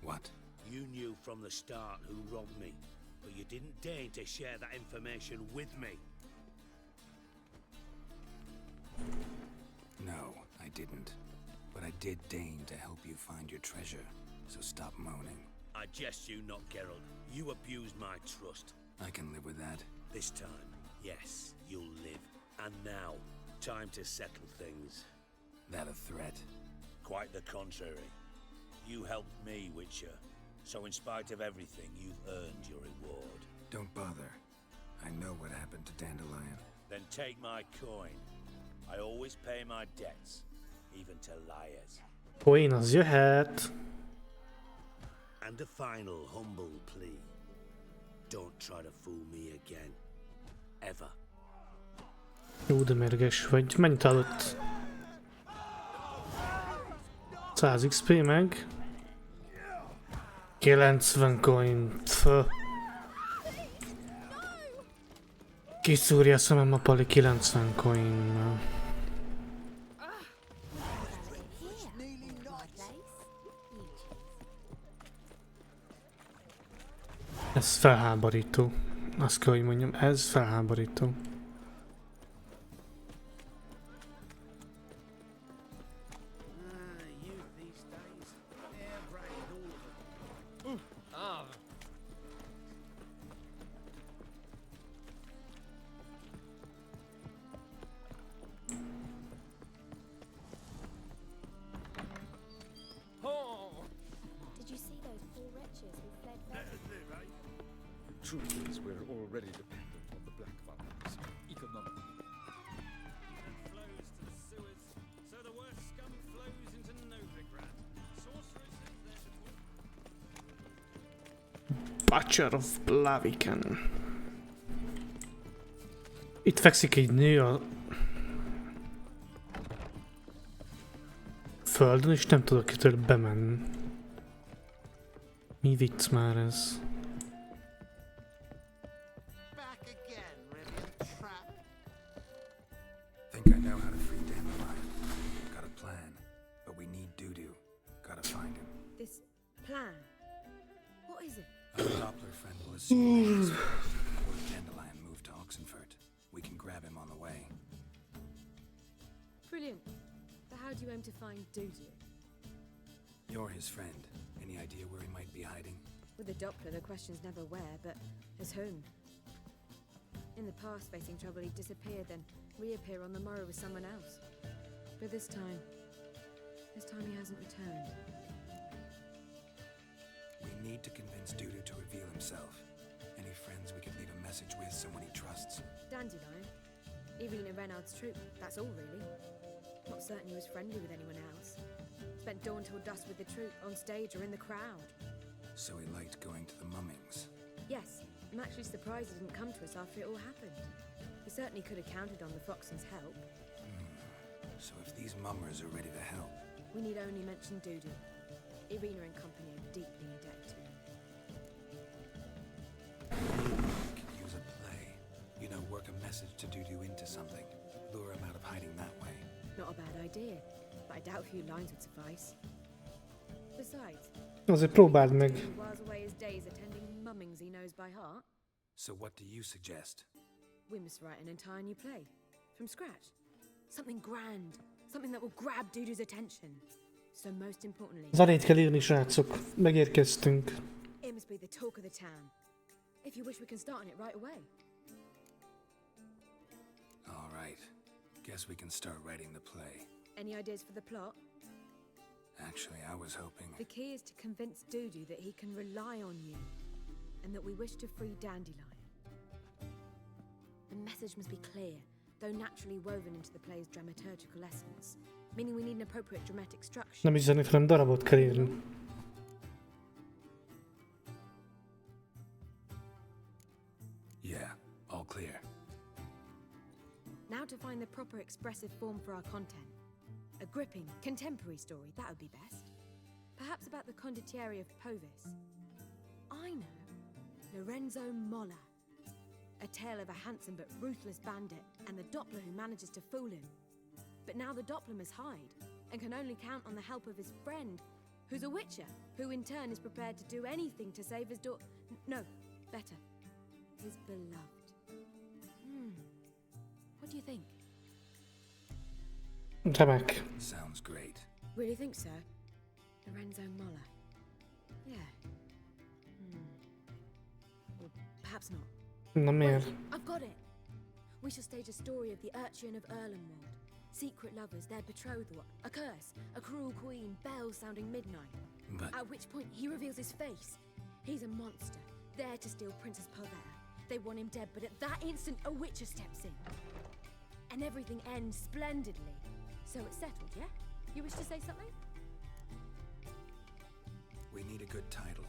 What? You knew from the start who robbed me, but you didn't deign to share that information with me. No, I didn't. But I did deign to help you find your treasure, so stop moaning. I jest you not, Geralt. You abused my trust. I can live with that. This time, yes, you'll live. And now, time to settle things. That a threat? Quite the contrary. You helped me, Witcher. So in spite of everything, you've earned your reward. Don't bother. I know what happened to Dandelion. Then take my coin. I always pay my debts, even to liars. Poén az jöhet. And a final humble plea. Don't try to fool me again. Ever. Jó, de mérges vagy. Mennyit adott? 100 XP meg. 90 coin. Pfö. Kiszúrja a szemem a pali 90 coinnal. Ez felháborító. Azt kell, hogy mondjam, ez felháborító. Did you see those poor wretches who fled back? Truth is, we're already dependent on the Black Vampires, economically. Flows to the sewers, so the worst scum flows into Novigrad. Sorcerer says there's a Butcher of Blaviken. Itt fekszik egy nő a földön, és nem tudok kitől bemenni. Mi vicc már ez? Think I know how to free Dandelion. Got a plan, but we need Dudu. Gotta find him. This plan? What is it? Our Doppler friend will assume that before Dandelion moved to Oxenfurt. We can grab him on the way. Brilliant. So how do you aim to find Dudu? You're his friend. Any idea where he might be hiding? With the Doppler, the question's never where, but as whom? In the past, facing trouble, he'd disappear, then reappear on the morrow with someone else. But this time he hasn't returned. We need to convince Dudu to reveal himself. Any friends we could leave a message with, someone he trusts. Dandelion? Irina Reynard's troop, that's all really. Not certain he was friendly with anyone else. Spent dawn till dusk with the troop, on stage or in the crowd. So he liked going to the mummings. Yes, I'm actually surprised he didn't come to us after it all happened. He certainly could have counted on the Foxen's help. So if these mummers are ready to help, We need only mention Dudu. Irina and company are deeply indebted to him. we could use a play. You know, work a message to Dudu into something. Lure him out of hiding that way. Not a bad idea, but I doubt a few lines would suffice. Besides, Azért próbáld meg. he whiles away his days attending mummings he knows by heart. So what do you suggest? We must write an entire new play. From scratch. Something grand. Something that will grab Dudu's attention. So most importantly, Zenét kell írni, srácok. Megérkeztünk. it must be the talk of the town. If you wish, we can start on it right away. All right. Guess we can start writing the play. Any ideas for the plot? Actually, I was hoping... The key is to convince Dudu that he can rely on you, and that we wish to free Dandelion. The message must be clear, though naturally woven into the play's dramaturgical essence, meaning we need an appropriate dramatic structure. Nem is zenét, hanem darabot kell írni. Yeah, all clear. Now to find the proper expressive form for our content. A gripping, contemporary story, that would be best. Perhaps about the condottieri of Povis. I know. Lorenzo Molla. A tale of a handsome but ruthless bandit and the Doppler who manages to fool him. But now the Doppler must hide and can only count on the help of his friend, who's a witcher, who in turn is prepared to do anything to save his daughter. No, better. His beloved. What do you think? Remek. Sounds great. Really think so? Lorenzo Molla. Yeah. Or perhaps not. Na miért? Wait, I've got it! We shall stage a story of the urchin of Erlenwald. Secret lovers, their betrothal, a curse, a cruel queen, bells sounding midnight. But... At which point he reveals his face. He's a monster, there to steal Princess Pavere. They want him dead, but at that instant a witcher steps in. And everything ends splendidly. So it's settled, yeah? You wish to say something? We need a good title.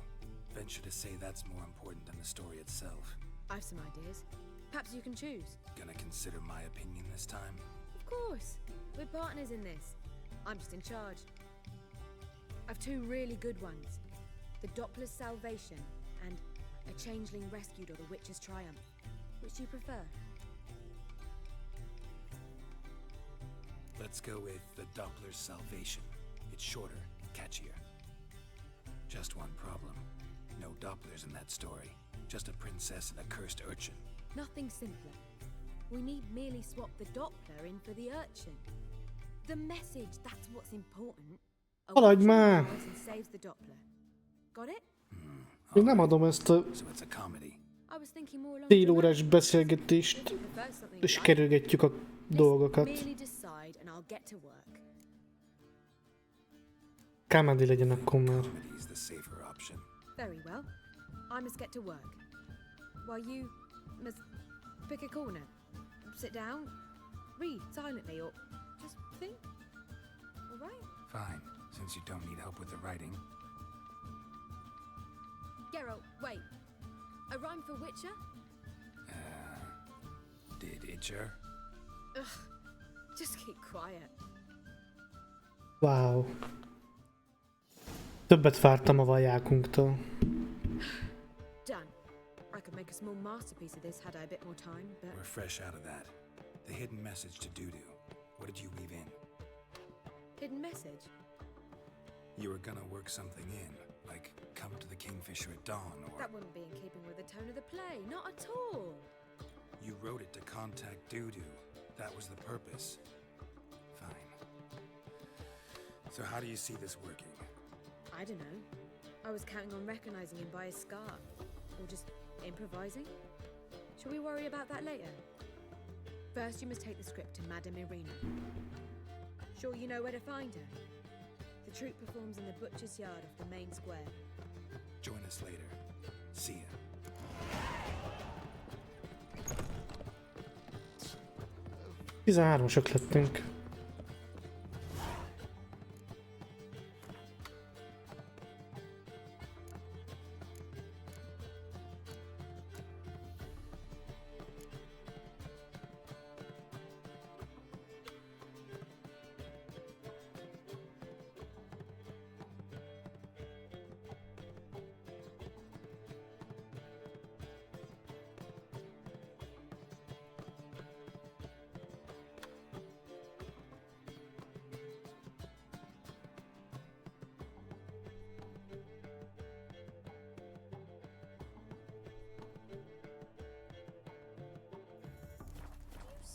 Venture to say that's more important than the story itself. I've some ideas. Perhaps you can choose. Gonna consider my opinion this time? Of course. We're partners in this. I'm just in charge. I've two really good ones. The Doppler's Salvation and A Changeling Rescued or The Witcher's Triumph. Which do you prefer? Let's go with the Doppler's Salvation. It's shorter, catchier. Just one problem. No Dopplers in that story. Just a princess and a cursed urchin. Nothing simpler. We need merely swap the Doppler in for the urchin. The message, that's what's important. A Haladj witch már! arrives and saves the Doppler. Got it? Én nem adom ezt a So it's a comedy. I was thinking more along 10 the órás lines. beszélgetést, If you prefer something és like kerülgetjük a dolgokat. merely decide and I'll get to work. Comedy legyen akkor már. Comedy's the safer option. Very well. I must get to work. While you must pick a corner. Sit down, read silently, or just think. All right? Fine, since you don't need help with the writing. Geralt, wait. A rhyme for Witcher? Did Itcher? Ugh. Just keep quiet. Wow. Többet vártam a vajákunktól. Done. I could make a small masterpiece of this had I a bit more time, but... We're fresh out of that. The hidden message to Dudu. What did you weave in? Hidden message? You were gonna work something in, like come to the Kingfisher at dawn, or... That wouldn't be in keeping with the tone of the play. Not at all. You wrote it to contact Dudu. That was the purpose. Fine. So how do you see this working? I don't know. I was counting on recognizing him by his scar. Or just improvising. Shall we worry about that later? First, you must take the script to Madame Irina. Sure you know where to find her? The troupe performs in the butcher's yard of the main square. Join us later. See ya. 13-osok lettünk.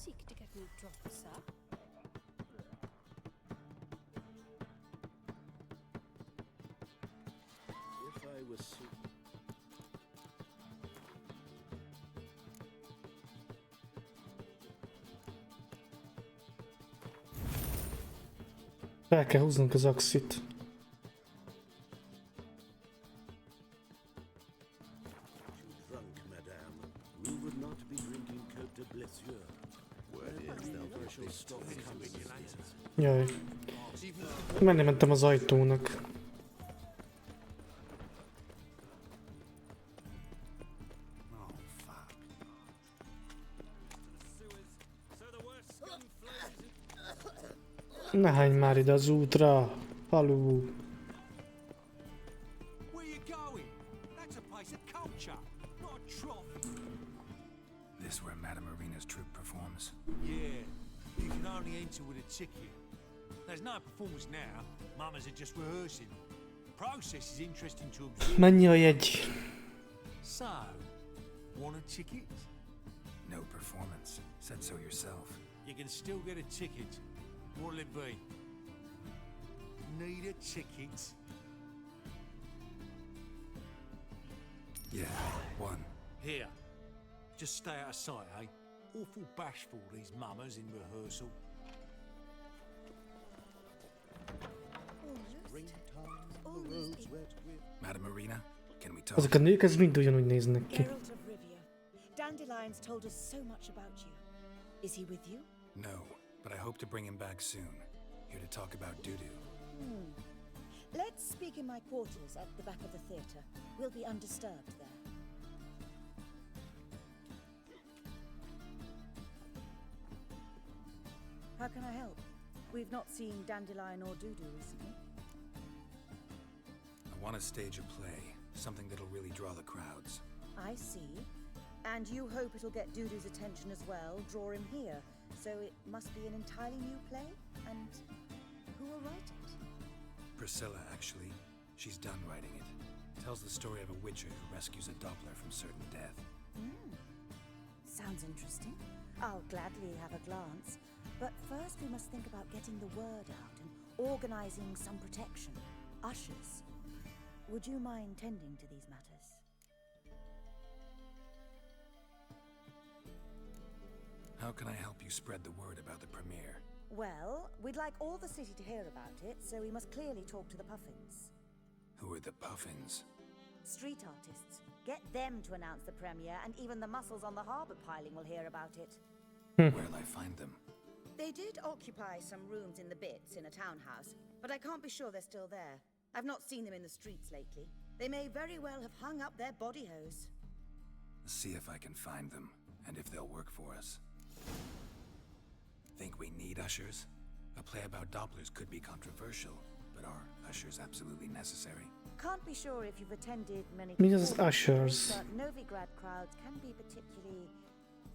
Seek to get me dropped, sir? If I was Fel kell húznunk az axit. drunk, madame, we would not be drinking Côte de Blessure. Where is the stop coming later? Jaj. Menni mentem az ajtónak. Ne hányj már ide az útra! Haló! Where you going? That's a place of culture, not a trough. This where Madame Irina's troupe performs? Yeah, you can only enter with a ticket. There's no performance now. Mamas are just rehearsing. Process is interesting to observe. Mennyi a jegy? So, want a ticket? No performance. Said so yourself. You can still get a ticket. What'll it be? Need a ticket? Yeah, one. Here. Just stay out of sight, eh? Awful bashful, these mamas in rehearsal. Madame Irina, can we talk? Azok a nők, ez mind ugyanúgy néznek ki. Geralt of Rivia. Dandelion's told us so much about you. Is he with you? No, but I hope to bring him back soon. Here to talk about Dudu. Let's speak in my quarters at the back of the theatre. We'll be undisturbed there. How can I help? We've not seen Dandelion or Dudu recently. I want to stage a play. Something that'll really draw the crowds. I see. And you hope it'll get Dudu's attention as well, draw him here, So it must be an entirely new play? And who will write it? Priscilla, actually. She's done writing it. Tells the story of a witcher who rescues a Doppler from certain death. Sounds interesting. I'll gladly have a glance. But first we must think about getting the word out and organizing some protection. Ushers. Would you mind tending to these matters? How can I help you spread the word about the premiere? Well, we'd like all the city to hear about it, so we must clearly talk to the Puffins. Who are the Puffins? Street artists. Get them to announce the premiere, and even the muscles on the harbour piling will hear about it. Where'll I find them? They did occupy some rooms in the Bits in a townhouse, but I can't be sure they're still there. I've not seen them in the streets lately. They may very well have hung up their body hose. See if I can find them, and if they'll work for us. Think we need ushers? A play about Dopplers could be controversial, but are ushers absolutely necessary? Can't be sure if you've attended many Means performances, ushers. but Novigrad crowds can be particularly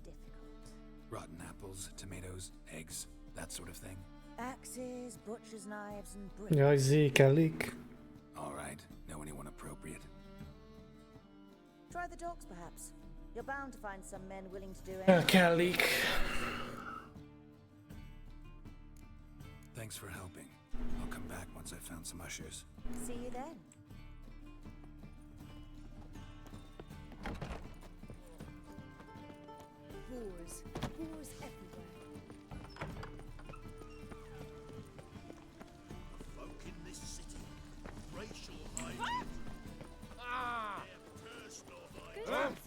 difficult. Rotten apples, tomatoes, eggs, that sort of thing? Axes, butcher's knives, and bricks. Jaj, zékelik. Alright, know anyone appropriate? Try the dogs, perhaps. You're bound to find some men willing to do Elkellik. Thanks for helping. I'll come back once I've found some ushers. See you then. Wars. Wars everywhere. Folk in this city, racial hygiene, their personal hygiene.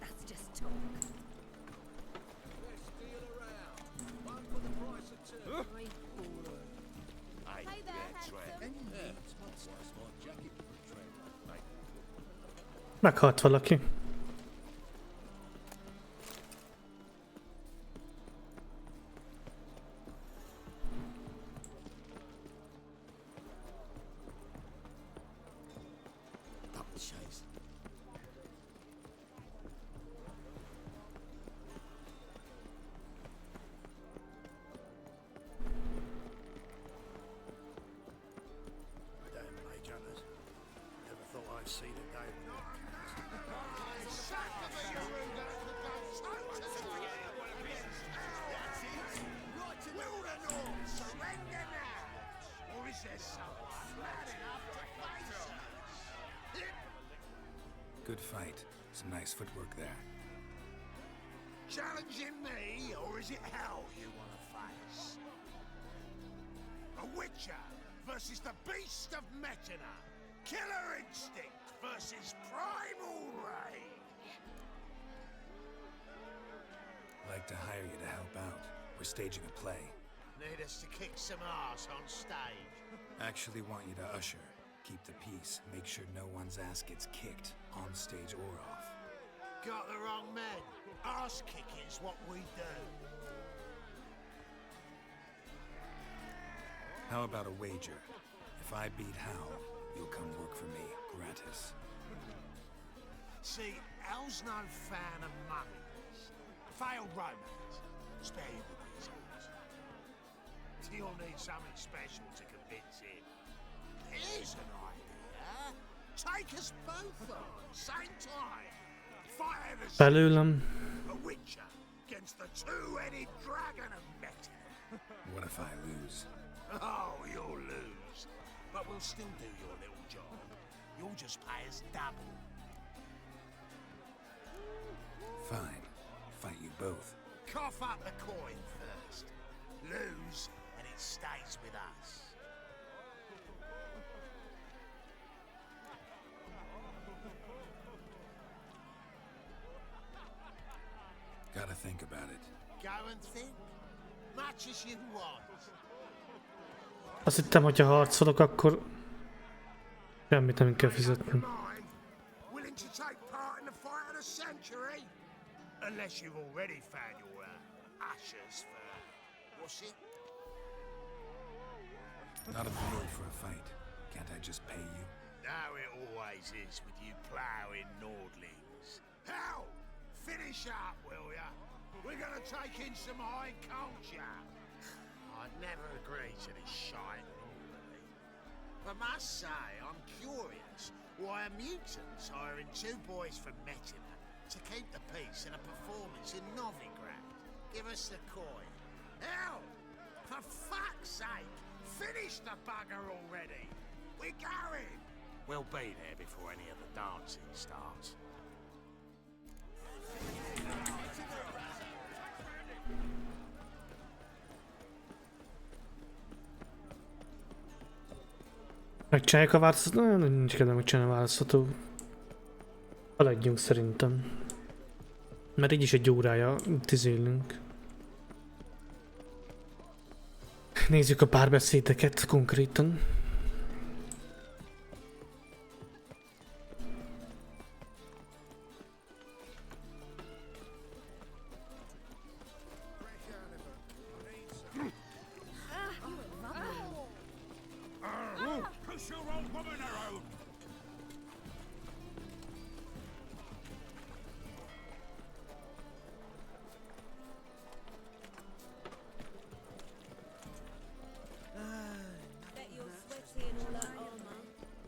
That's just talk. Let's deal around. One for the price of two. Hey there, handsome. Meghalt valaki. Damn Végigjátszás. Never thought I'd see the day when Will the North surrender now? Or is there someone mad enough to face us? Good fight. Some nice footwork there. Challenging me, or is it hell you want to face? A Witcher versus the Beast of Metina. Killer instinct versus primal rage. Like to hire you to help out. We're staging a play. Need us to kick some ass on stage. Actually want you to usher. Keep the peace. Make sure no one's ass gets kicked, on stage or off. Got the wrong men. Ass kicking's what we do. How about a wager? If I beat Hal, you'll come work for me, gratis. See, Al's no fan of mummies. Failed romance. Spare you the details. You'll need something special to convince him. Here's an idea. Take us both on, same time. Fire the Belőlem. a Witcher against the two-headed dragon of Metina. What if I lose? Oh, you'll lose. But we'll still do your little job. You'll just pay us double. Fine. Fight you both. Cough up the coin first. Lose, and it stays with us. Gotta think about it. Go and think. Much as you want. Azt hittem, hogyha harcolok, akkor semmit nem kell fizetnem. Mine, willing to take part in the fight of the century? Unless you've already found your ushers for... What's it? Not in the mood for a fight. Can't I just pay you? How it always is with you ploughing Nordlings. Hell! Finish up, will ya? We're gonna take in some high culture. I'd never agree to this shite normally. I must say, I'm curious why a mutant's hiring two boys from Metina to keep the peace in a performance in Novigrad. Give us the coin. Hell! For fuck's sake! Finish the bugger already! We're going! We'll be there before any of the dancing starts. Megcsináljuk a választható? Nincs kedvem megcsinálni a választható. Haladjunk szerintem. Mert így is egy órája tizélünk. Nézzük a párbeszédeket konkrétan. Push your old woman around! Bet you're sweaty in all that armor.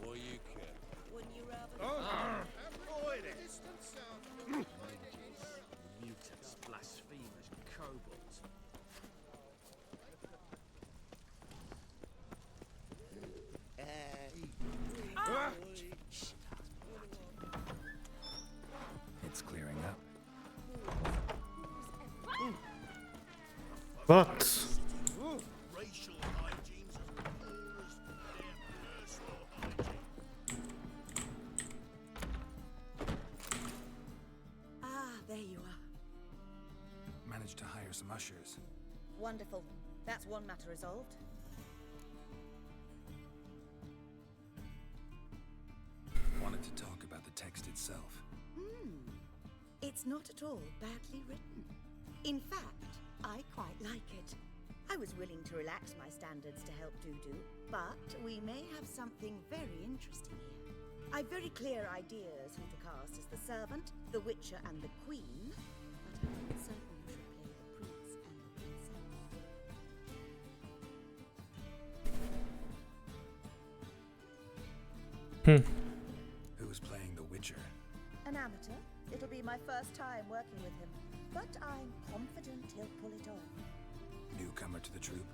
What you care? Wouldn't you rather? Avoid it! Mutants, blasphemers, kobolds. It's clearing up. What? Racial hygiene's as poor as their personal hygiene. Ah, there you are. Managed to hire some ushers. Wonderful. That's one matter resolved. Wanted to talk about the text itself. It's not at all badly written. In fact, I quite like it. I was willing to relax my standards to help Dudu, but we may have something very interesting here. I've very clear ideas who to cast as the servant, the witcher, and the queen, but I'm not certain who should play the prince and the princess. Who's playing the Witcher? An amateur. It'll be my first time working with him, but I'm confident he'll pull it off. Newcomer to the troupe?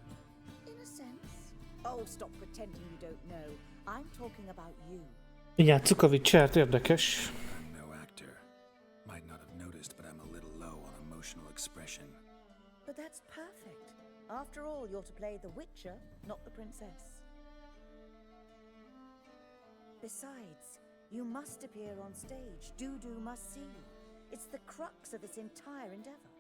In a sense. Oh, stop pretending you don't know. I'm talking about you. Játsszuk a Witchert, érdekes. I'm no actor. Might not have noticed, but I'm a little low on emotional expression. But that's perfect. After all, you're to play the Witcher, not the princess. Besides, you must appear on stage. Dudu must see you. It's the crux of this entire endeavor.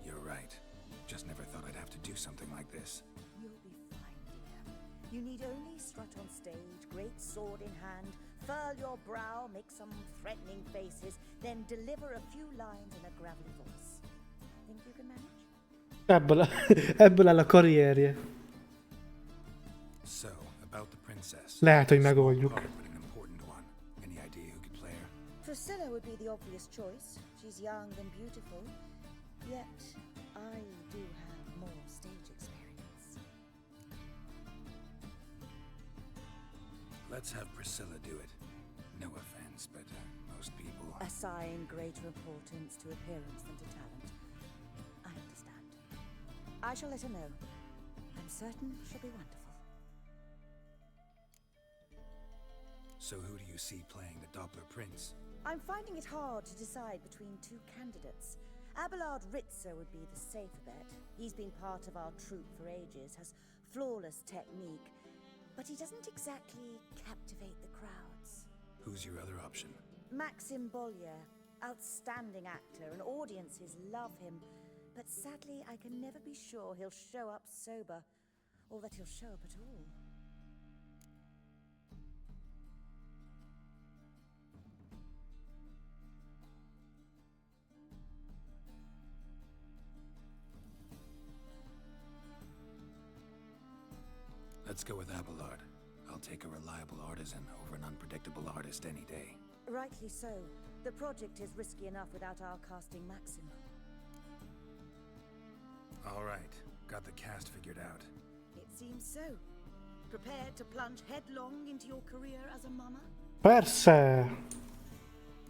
You're right. Just never thought I'd have to do something like this. You'll be fine, dear. You need only strut on stage, great sword in hand, furl your brow, make some threatening faces, then deliver a few lines in a gravelly voice. Think you can manage? Ebből áll a karrierje. So, about the princess. Lehet, hogy megoldjuk. But an important one. Any idea who could play her? Priscilla would be the obvious choice. She's young and beautiful. Yet, I do have more stage experience. Let's have Priscilla do it. No offense, but most people... Assign greater importance to appearance than to talent. I understand. I shall let her know. I'm certain she'll be wonderful. So who do you see playing the Doppler Prince? I'm finding it hard to decide between two candidates. Abelard Ritzer would be the safer bet. He's been part of our troupe for ages, has flawless technique, but he doesn't exactly captivate the crowds. Who's your other option? Maxim Bollier, outstanding actor, and audiences love him, but sadly I can never be sure he'll show up sober, or that he'll show up at all. Let's go with Abelard. I'll take a reliable artisan over an unpredictable artist any day. Rightly so. The project is risky enough without our casting Maxim. All right, got the cast figured out. It seems so. Prepared to plunge headlong into your career as a mama? Persze!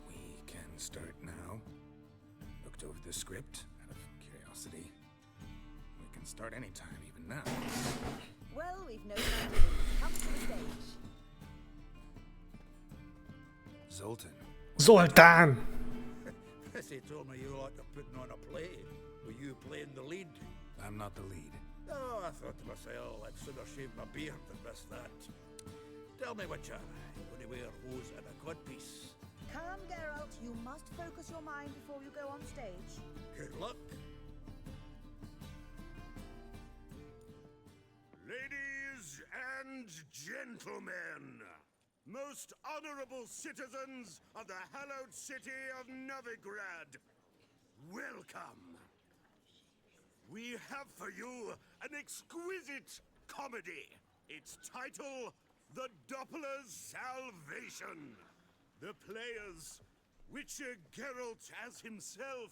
We can start now. Looked over the script out of curiosity. We can start anytime, even now. Well, we've no time to lose. Come to the stage. Zoltan. Zoltán! They told me you like putting on a play. Were you playing the lead? I'm not the lead. Oh, I thought to myself, I'd sooner shave my beard than miss that. Tell me, Witcher, you going to wear hose and a codpiece? Calm, Geralt. You must focus your mind before you go on stage. Good luck. Ladies and gentlemen, most honorable citizens of the hallowed city of Novigrad, welcome. We have for you an exquisite comedy. Its title, The Doppler's Salvation. The players, Witcher Geralt as himself,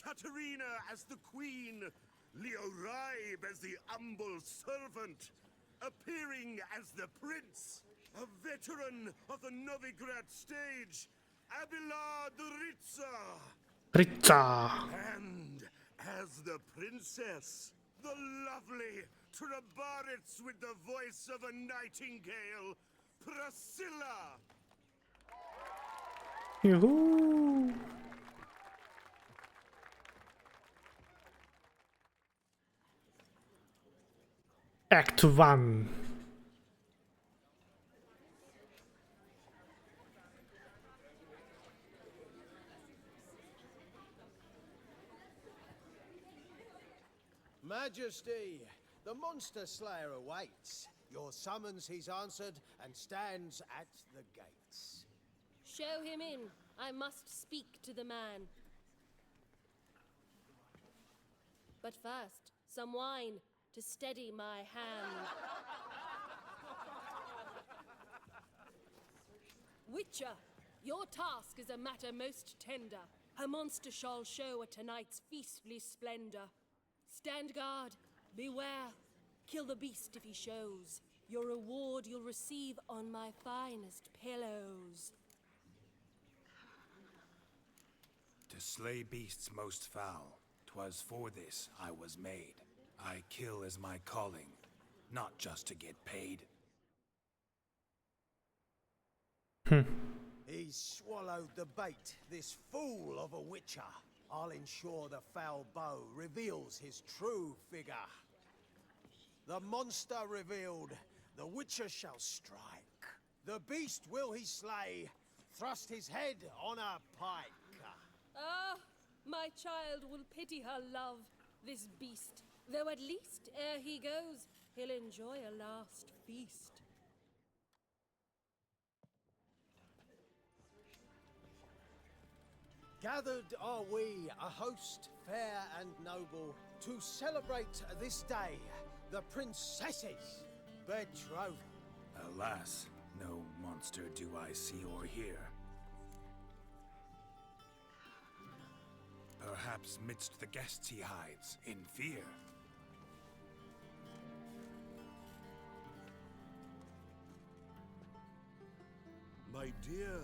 Katerina as the queen, Leo Raib as the humble servant, appearing as the prince, a veteran of the Novigrad stage, Abelard Ritza! and as the princess, the lovely Trabaritz with the voice of a nightingale, Priscilla. Juhu! Act 1. Majesty, the monster slayer awaits. Your summons he's answered and stands at the gates. Show him in. I must speak to the man. But first, some wine to steady my hand. Witcher, your task is a matter most tender. A monster shall show at tonight's feastly splendor. Stand guard, beware, kill the beast if he shows. Your reward you'll receive on my finest pillows. To slay beasts most foul, 'twas for this I was made. I kill as my calling, not just to get paid. He's swallowed the bait, this fool of a witcher. I'll ensure the foul bow reveals his true figure. The monster revealed, the witcher shall strike. The beast will he slay, thrust his head on a pike. Ah, my child will pity her love, this beast. Though at least, ere he goes, he'll enjoy a last feast. Gathered are we, a host fair and noble, to celebrate this day, the princess's betrothal. Alas, no monster do I see or hear. Perhaps midst the guests he hides, in fear. My dear,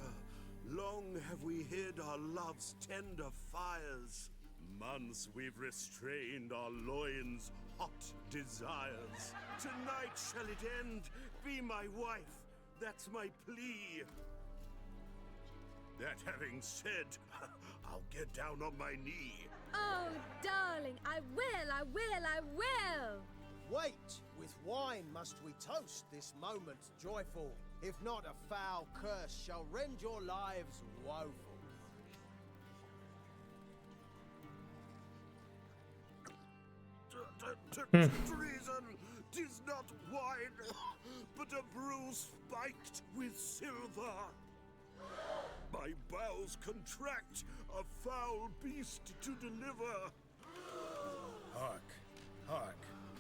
long have we hid our love's tender fires. Months we've restrained our loins' hot desires. Tonight shall it end, be my wife, that's my plea. That having said, I'll get down on my knee. Oh, darling, I will, I will, I will! Wait, with wine must we toast this moment joyful. If not, a foul curse shall rend your lives woeful. Treason! 'Tis not wine, but a brew spiked with silver. My bowels contract, a foul beast to deliver. Hark, hark.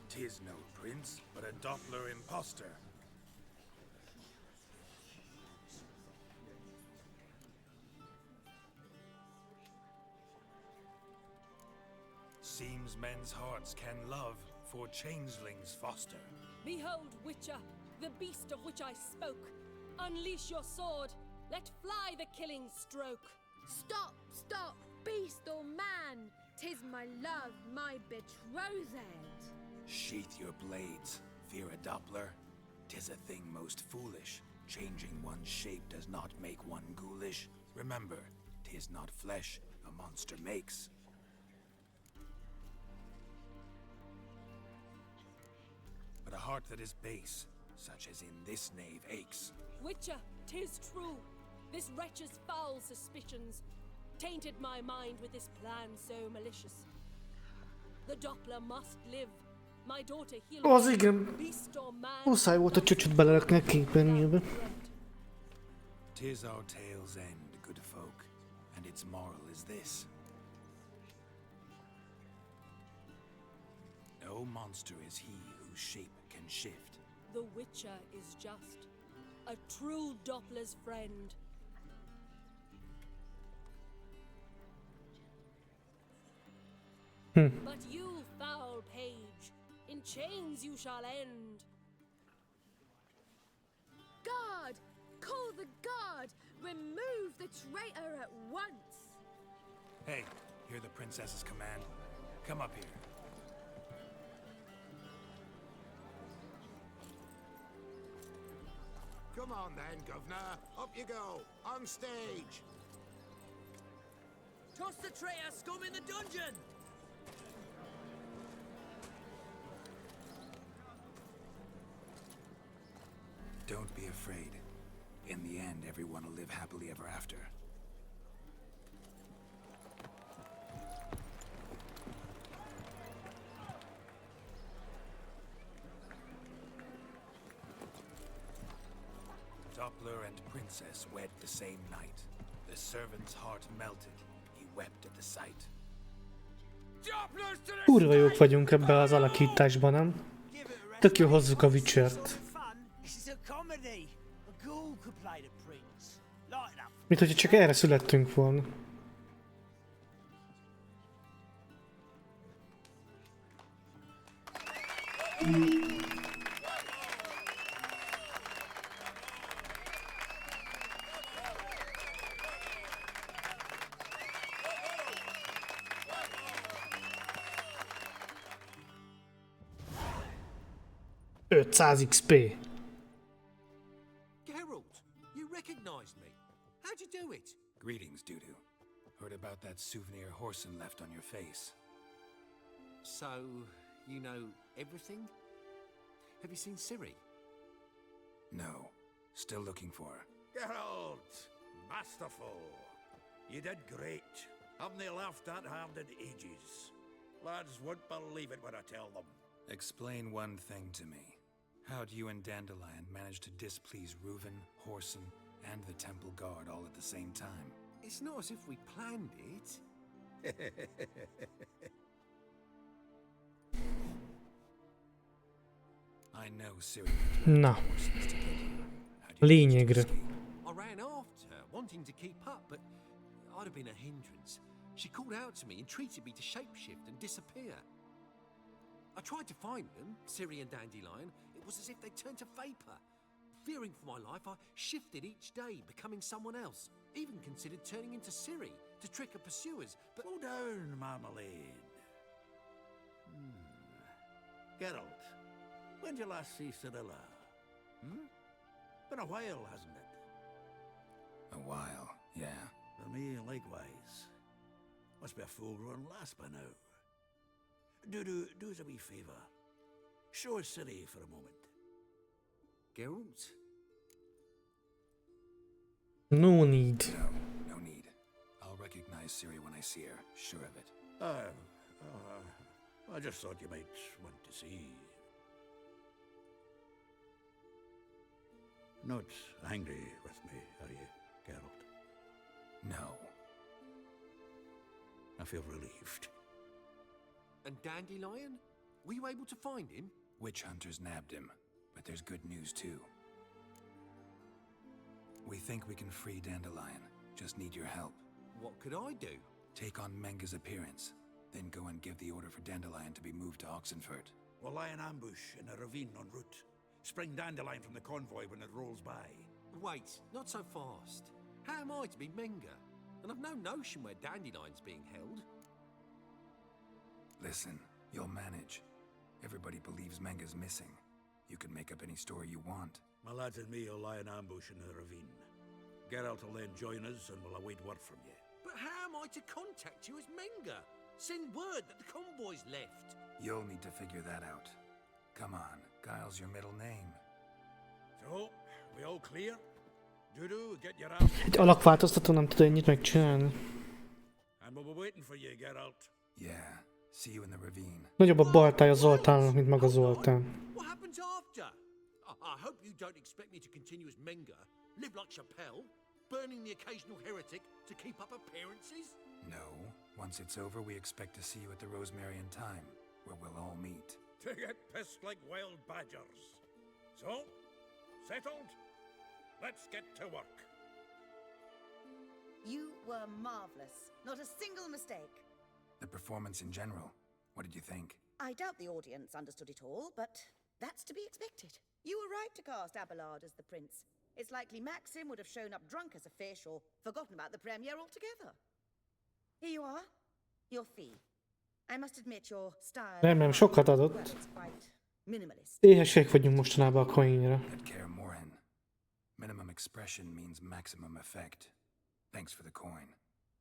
'Tis no prince, but a Doppler imposter. Seems men's hearts can love, for changelings foster. Behold, Witcher, the beast of which I spoke. Unleash your sword. Let fly the killing stroke. Stop, stop, beast or man! 'Tis my love, my betrothed. Sheath your blades, fear a Doppler. 'Tis a thing most foolish. Changing one's shape does not make one ghoulish. Remember, 'tis not flesh a monster makes. But a heart that is base, such as in this knave aches. Witcher, 'tis true. This wretch's foul suspicions tainted my mind with this plan so malicious. The Doppler must live. My daughter healed. Az igen. Beast or man. Muszáj volt a csöcsöt belerakni a képernyőbe. Tis our tale's end, good folk, and its moral is this. No monster is he whose shape can shift. The Witcher is just a true Doppler's friend. But you, foul page, in chains you shall end. Guard! Call the guard! Remove the traitor at once! Hey, hear the princess's command? Come up here. Come on then, Governor. Up you go. On stage. Toss the traitor scum in the dungeon! Don't be afraid. In the end, everyone will live happily ever after. Doppler and princess wed the same night. The servant's heart melted. He wept at the sight. Kurva jók vagyunk ebbe az alakításban, nem? Tök jó, hozzuk a Witchert. Mint hogyha csak erre születtünk volna. XP. Geralt, you recognized me. How'd you do it? Greetings, Dudu. Heard about that souvenir Horson left on your face. So, you know everything? Have you seen Ciri? No. Still looking for her. Geralt! Masterful! You did great. Haven't they laughed that hard in ages? Lads won't believe it when I tell them. Explain one thing to me. How'd you and Dandelion manage to displease Reuven, Horson, and the Temple Guard all at the same time? It's not as if we planned it. I know Ciri. Na. Lényegre. I ran after her, wanting to keep up, but I'd have been a hindrance. She called out to me, entreated me to shapeshift and disappear. I tried to find them, Ciri and Dandelion. It was as if they turned to vapor. Fearing for my life, I shifted each day, becoming someone else. Even considered turning into Ciri to trick her pursuers, but... Slow down, Marmalade. Geralt, when did you last see Cyrilla? Been a while, hasn't it? A while, yeah. For me, likewise. Must be a full-grown lass by now. Do us a wee favour. Show us Ciri for a moment. Geralt? No need. No need. I'll recognize Ciri when I see her, sure of it. I just thought you might want to see. Not angry with me, are you, Geralt? No. I feel relieved. And Dandelion? Were you able to find him? Witch hunters nabbed him, but there's good news too. We think we can free Dandelion. Just need your help. What could I do? Take on Menga's appearance, then go and give the order for Dandelion to be moved to Oxenfurt. We'll lie in ambush in a ravine en route. Spring Dandelion from the convoy when it rolls by. Wait, not so fast. How am I to be Menga? And I've no notion where Dandelion's being held. Listen, you'll manage. Everybody believes Menga's missing. You can make up any story you want. My lads and me will lie in ambush in the ravine. Geralt will then join us and we'll await word from you. But how am I to contact you as Menga? Send word that the convoy's left. You'll need to figure that out. Come on, Guile's your middle name. So, we all clear? Dudu, get your ass. Egy alakváltoztató nem tud ennyit megcsinálni. And we'll be waiting for you, Geralt. Yeah, see you in the ravine. Nagyobb a baltája Zoltánnak, mint maga Zoltán. What happens after? I hope you don't expect me to continue as Menga, live like Chappelle, burning the occasional heretic to keep up appearances? No. Once it's over, we expect to see you at the Rosemary in time, where we'll all meet. To get pissed like wild badgers. So, settled? Let's get to work. You were marvelous. Not a single mistake. The performance in general, what did you think? I doubt the audience understood it all, but that's to be expected. You were right to cast Abelard as the prince. It's likely Maxim would have shown up drunk as a fish or forgotten about the premiere altogether. Here you are. Your fee. I must admit your style... Nem, sokat adott. Well, it's quite minimalist. Éhesek vagyunk mostanában a coinra. Minimum expression means maximum effect. Thanks for the coin.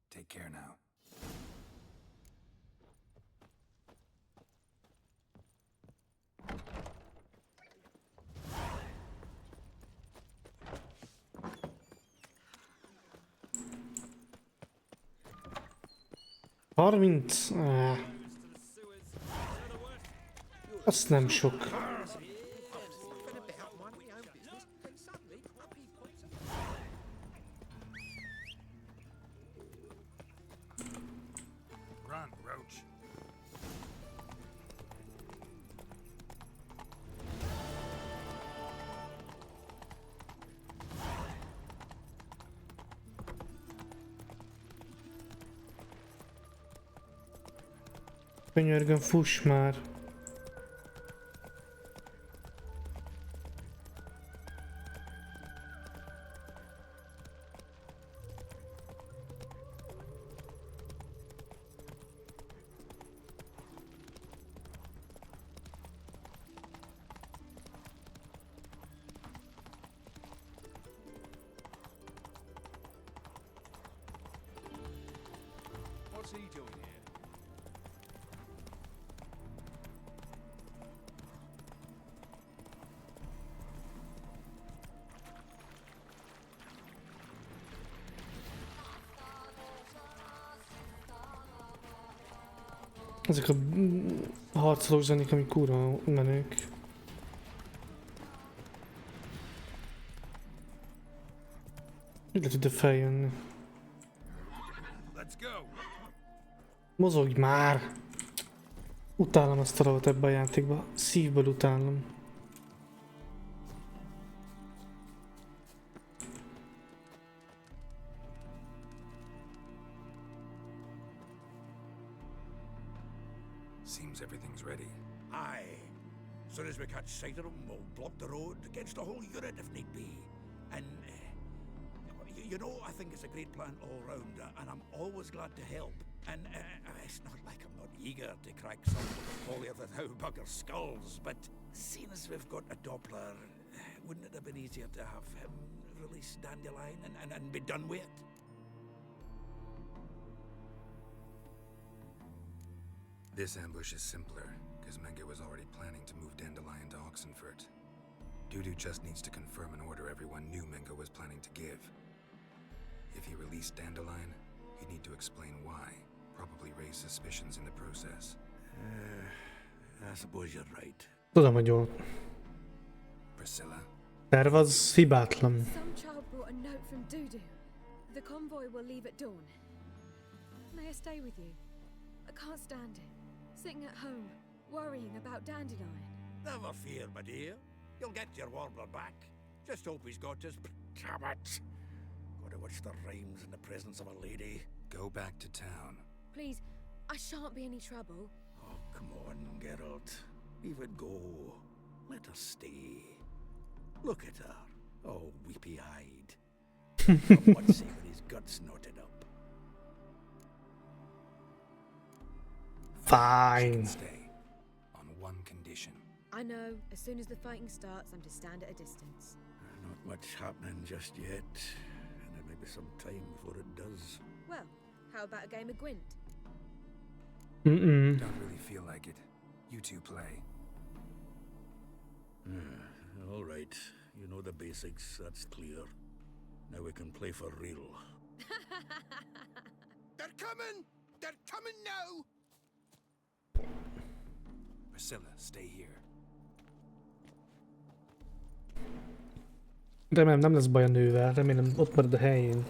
Take care now. Azt nem sok. Run, Roach. Könyörgöm, fuss már! What's he doing here? Ezek a harcoló zenék, amik kurva menők. Így lehet ide feljönni. Mozogj már! Utálom ezt a rovat ebbe a játékba. Szívből utálom. Seems everything's ready. Aye. As soon as we catch sight of them, we'll block the road against the whole unit if need be. And, you know, I think it's a great plan all round, and I'm always glad to help. And it's not like I'm not eager to crack some holier than thou buggers' skulls, but seeing as we've got a Doppler, wouldn't it have been easier to have him release Dandelion and be done with it? This ambush is simpler, because Menga was already planning to move Dandelion to Oxenfurt. Dudu just needs to confirm an order everyone knew Menga was planning to give. If he released Dandelion, he'd need to explain why, probably raise suspicions in the process. I suppose you're right. Tudom, hogy jó. Priscilla? Terv az hibátlan. Some child brought a note from Dudu. The convoy will leave at dawn. May I stay with you? I can't stand it. Sitting at home, Worrying about Dandelion. Never fear, my dear. You'll get your warbler back. Just hope he's got his... Damn it! Gotta watch the rhymes in the presence of a lady. Go back to town. Please, I shan't be any trouble. Oh, come on, Geralt. Leave it go. Let her stay. Look at her, all weepy-eyed. What's say with his guts knotted up? Fine. Stay. On one condition. I know, as soon as the fighting starts, I'm to stand at a distance. Not much happening just yet, and it may be some time before it does. Well, how about a game of Gwent? Mm-mm. Don't really feel like it. You two play. All right, you know the basics, that's clear. Now we can play for real. They're coming! They're coming now! Priscilla, stay here. Remélem nem lesz baj a nővel, remélem ott marad a helyén.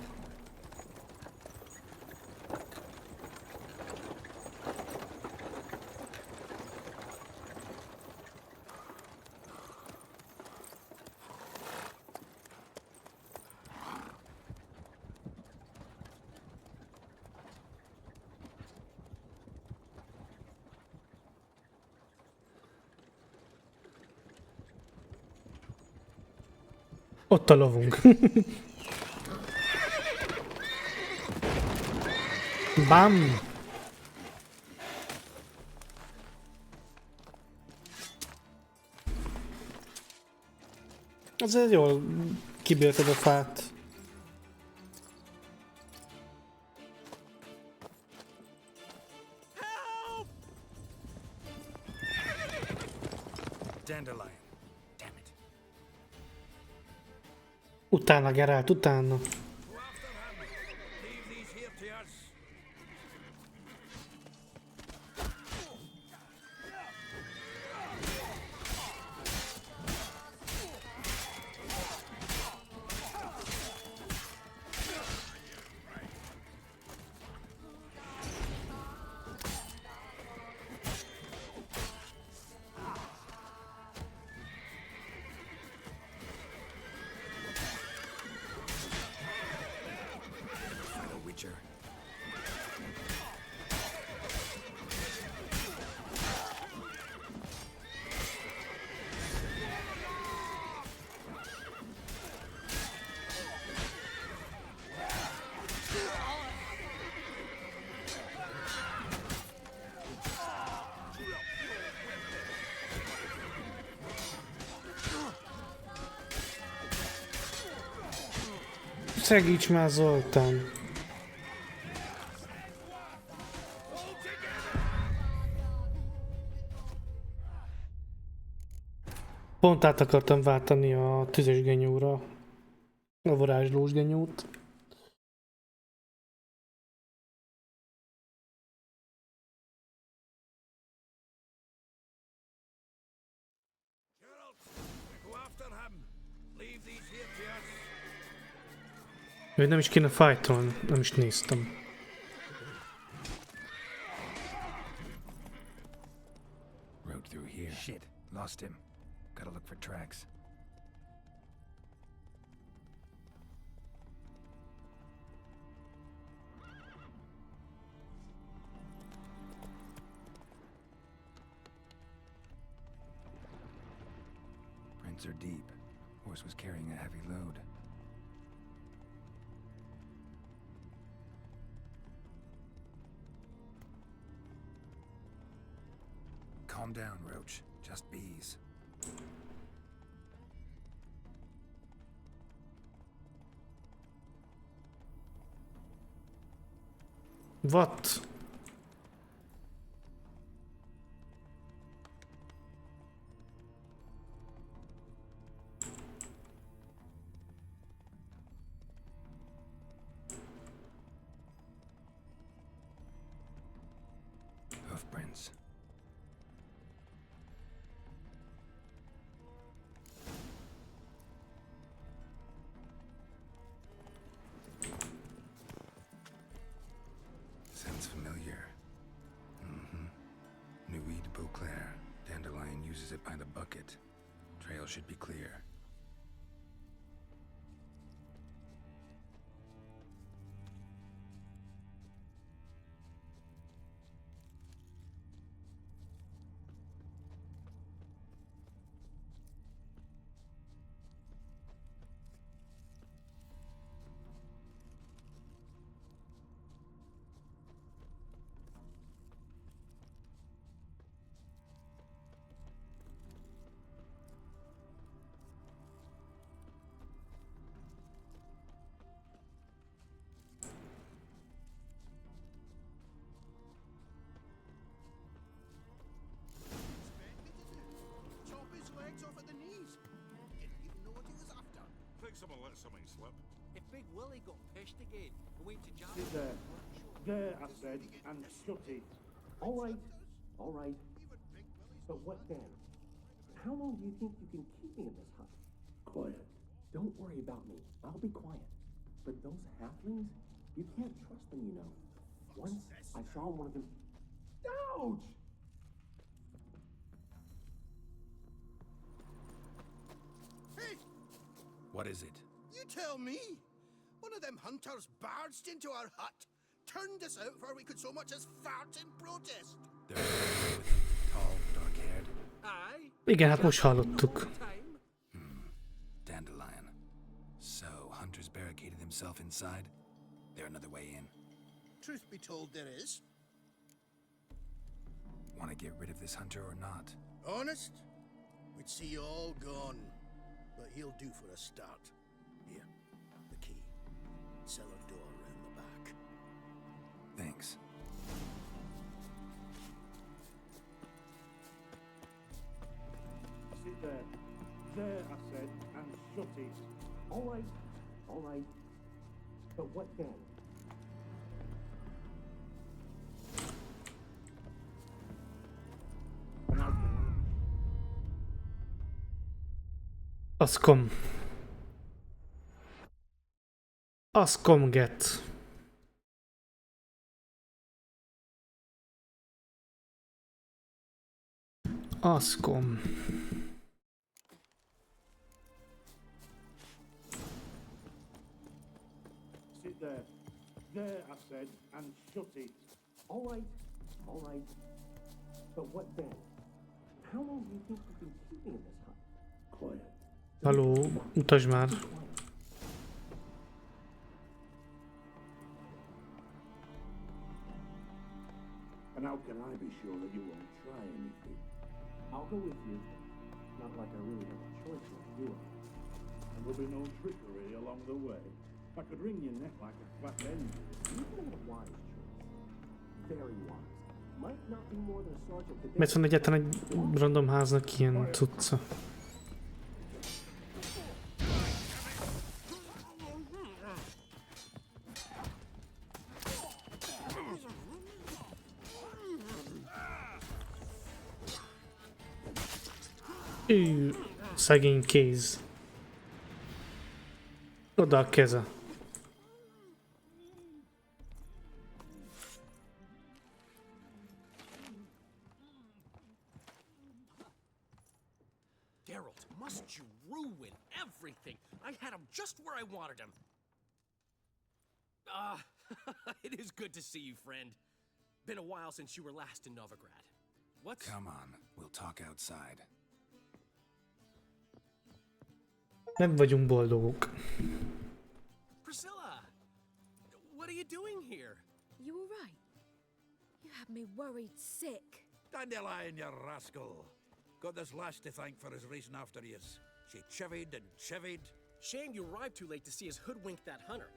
Ott a lovunk. Bam! Azért jól kibírtad a fát. Dandelion. Damn it. Utána, Geralt, utána. Leave these here to us. Final Witcher. Segíts már, Zoltán. Pont át akartam váltani a tüzes genyóra. A varázslós genyót. Go after him. Leave these here to us. Ő nem is kéne fightolni, nem is néztem. Rode through here. Shit. Lost him. Gotta look for tracks. Prints are deep. Horse was carrying a heavy load. Calm down, Roach. Just bees. What? Hoofprints. Sounds familiar. uses it by the bucket. Trail should be clear. Chop his legs off at the knees. Didn't even know what he was after. Think someone let something slip. If Big Willie got pissed again, we went to jam. Sit there. There, I said, and shut it. All right. But what then? How long do you think you can keep me in this hut? Quiet. Don't worry about me. I'll be quiet. But those halflings, you can't trust them, you know. Once I saw one of them. Ouch! Hey, What is it? you tell me. One of them hunters barged into our hut, turned us out before we could so much as fart in protest. Tall, dark-haired. Aye. Igen, hát most hallottuk. Dandelion. So, hunters barricaded themselves inside? There another way in? Truth be told, there is. Want to get rid of this hunter or not? Honest, we'd see you all gone. But he'll do for a start. Here, the key. Cellar door round the back. Thanks. Sit there. There, I said, and shut it. All right. But what then? Ascom. Ascom get. Ascom. Sit there. There, I said, and shut it. All right. But what then? How long do you think you can keep me in this hut? Quiet. Haló, utasd már. And how can I be sure that you won't try anything? I'll go with you. Not like I really have a choice like you are. And there'll be no trickery along the way. I could wring your neck like a fat hen. You made a wise choice. Very wise. Might not be more than a sergeant today. Miért van egyáltalán egy random háznak ilyen cucca? Szegény kéz. Oda a keze. Geralt, must you ruin everything? I had him just where I wanted him. It is good to see you, friend. Been a while since you were last in Novigrad. What's... Come on, we'll talk outside. Nem vagyunk boldogok. Priscilla! What are you doing here? You all right? You had me worried sick. Dandelion, you rascal. Got this lass to thank for his racing after yous. She chivied and chivied. Shame you arrived too late to see us hoodwink that hunter.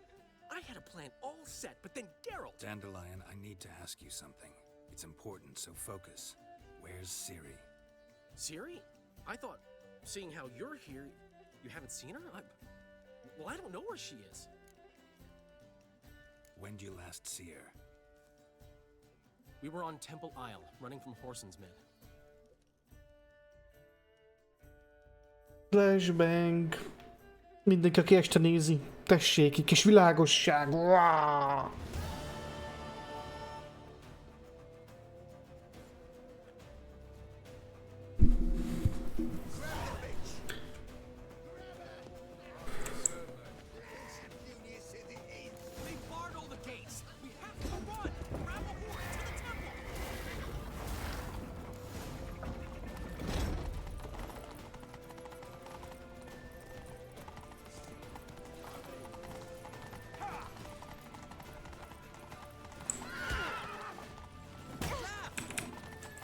I had a plan all set, but then Geralt... Dandelion, I need to ask you something. It's important, so focus. Where's Ciri? Ciri? I thought, seeing how you're here, you haven't seen her? Well, I don't know where she is. When'd you last see her? We were on Temple Isle, running from Horson's Mid. Flashbang. Mindenki, aki este nézi. Tessék, egy kis világosság. Wow.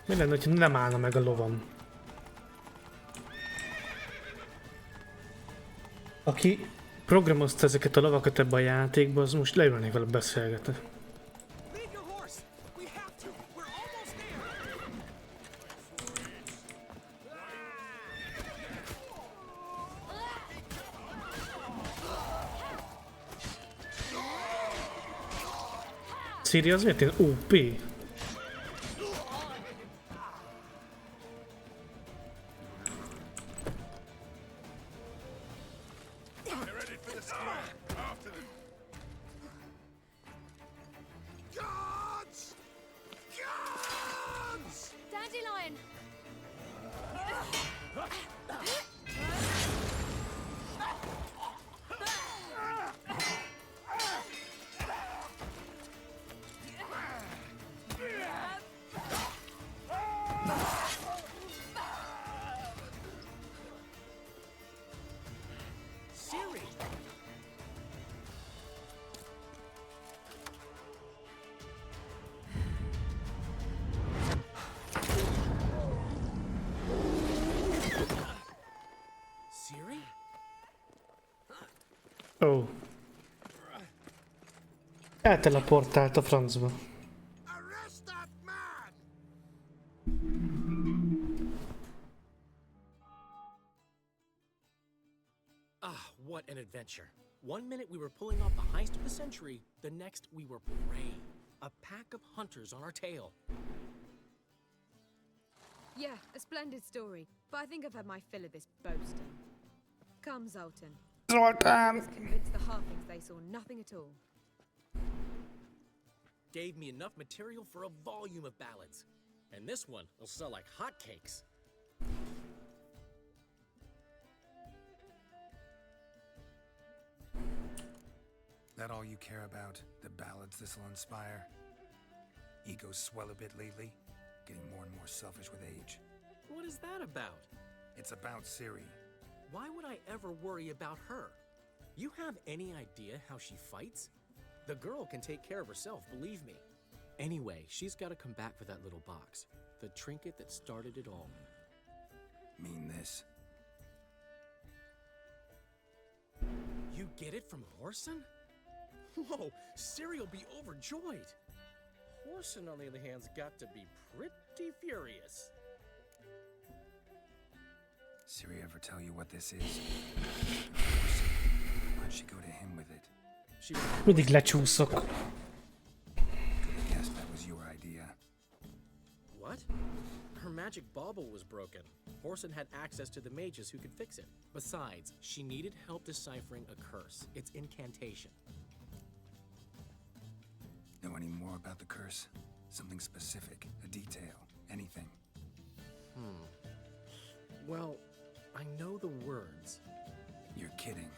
Mi lenne, hogyha nem állna meg a lovam? Aki programozta ezeket a lovakat ebbe a játékba, az most leülnék vele beszélgetni. Ciri az miért ilyen OP? Dandelion! Siri! Siri? Ó. Elteleportált a francba. Ah, what an adventure. One minute we were pulling off the heist of the century, the next we were prey. A pack of hunters on our tail. Yeah, a splendid story, but I think I've had my fill of this boasting. Come, Zoltan. Zoltan! I was convinced the halflings they saw nothing at all. Gave me enough material for a volume of ballads. And this one will sell like hotcakes. That all you care about? The ballads this'll inspire? Egos swell a bit lately? Getting more and more selfish with age. What is that about? It's about Ciri. Why would I ever worry about her? You have any idea how she fights? The girl can take care of herself, believe me. Anyway, she's got to come back for that little box. The trinket that started it all. Mean this? You get it from Horson? Whoa, Ciri will be overjoyed. Horson, on the other hand's got to be pretty furious. Ciri ever tell you what this is? Why'd she go to him with it? Mindig lecsúszok. Could have guessed that was your idea. What? Her magic bauble was broken. Horson had access to the mages who could fix it. Besides, she needed help deciphering a curse. It's incantation. Know any more about the curse? Something specific, a detail, anything? Well, I know the words. You're kidding.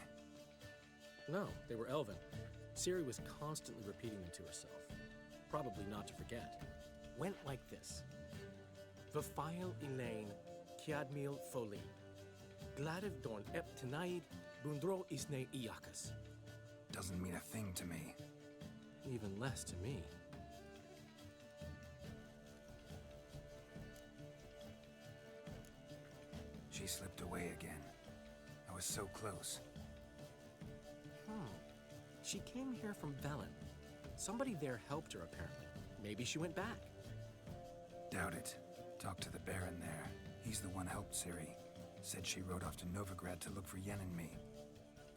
No, they were Elven. Ciri was constantly repeating them to herself. Probably not to forget. Went like this. Vafile Elaine, Kiadmil Foli. Gladiv Dorn Ep Tenaid, Bundro Isne Iakas. Doesn't mean a thing to me. Even less to me. She slipped away again. I was so close. She came here from Velen. Somebody there helped her, apparently. Maybe she went back. Doubt it. Talked to the Baron there. He's the one helped Ciri. Said she rode off to Novigrad to look for Yen and me.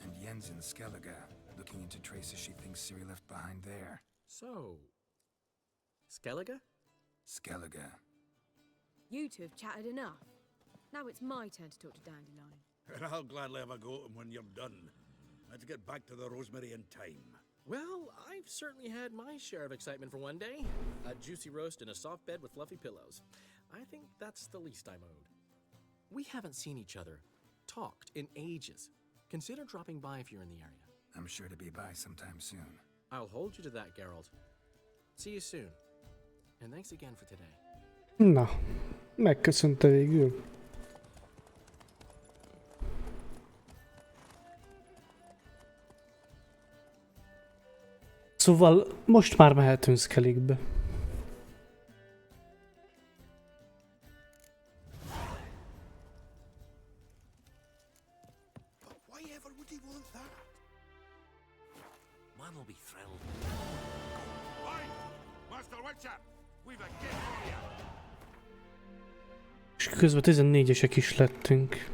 And Yen's in Skellige, looking into traces she thinks Ciri left behind there. So... Skellige? Skellige. You two have chatted enough. Now it's my turn to talk to Dandelion. And I'll gladly have a go at him when you're done. Let's get back to the Rosemary in time. Well, I've certainly had my share of excitement for one day. A juicy roast in a soft bed with fluffy pillows. I think that's the least I'm owed. We haven't seen each other, talked in ages. Consider dropping by if you're in the area. I'm sure to be by sometime soon. I'll hold you to that, Geralt. See you soon. And thanks again for today. Na, megköszönte végül. Szóval most már mehetünk Skelligbe. man will be thrilled. Oi! Master Witcher! We've a gift for you! És közben 14-esek is lettünk.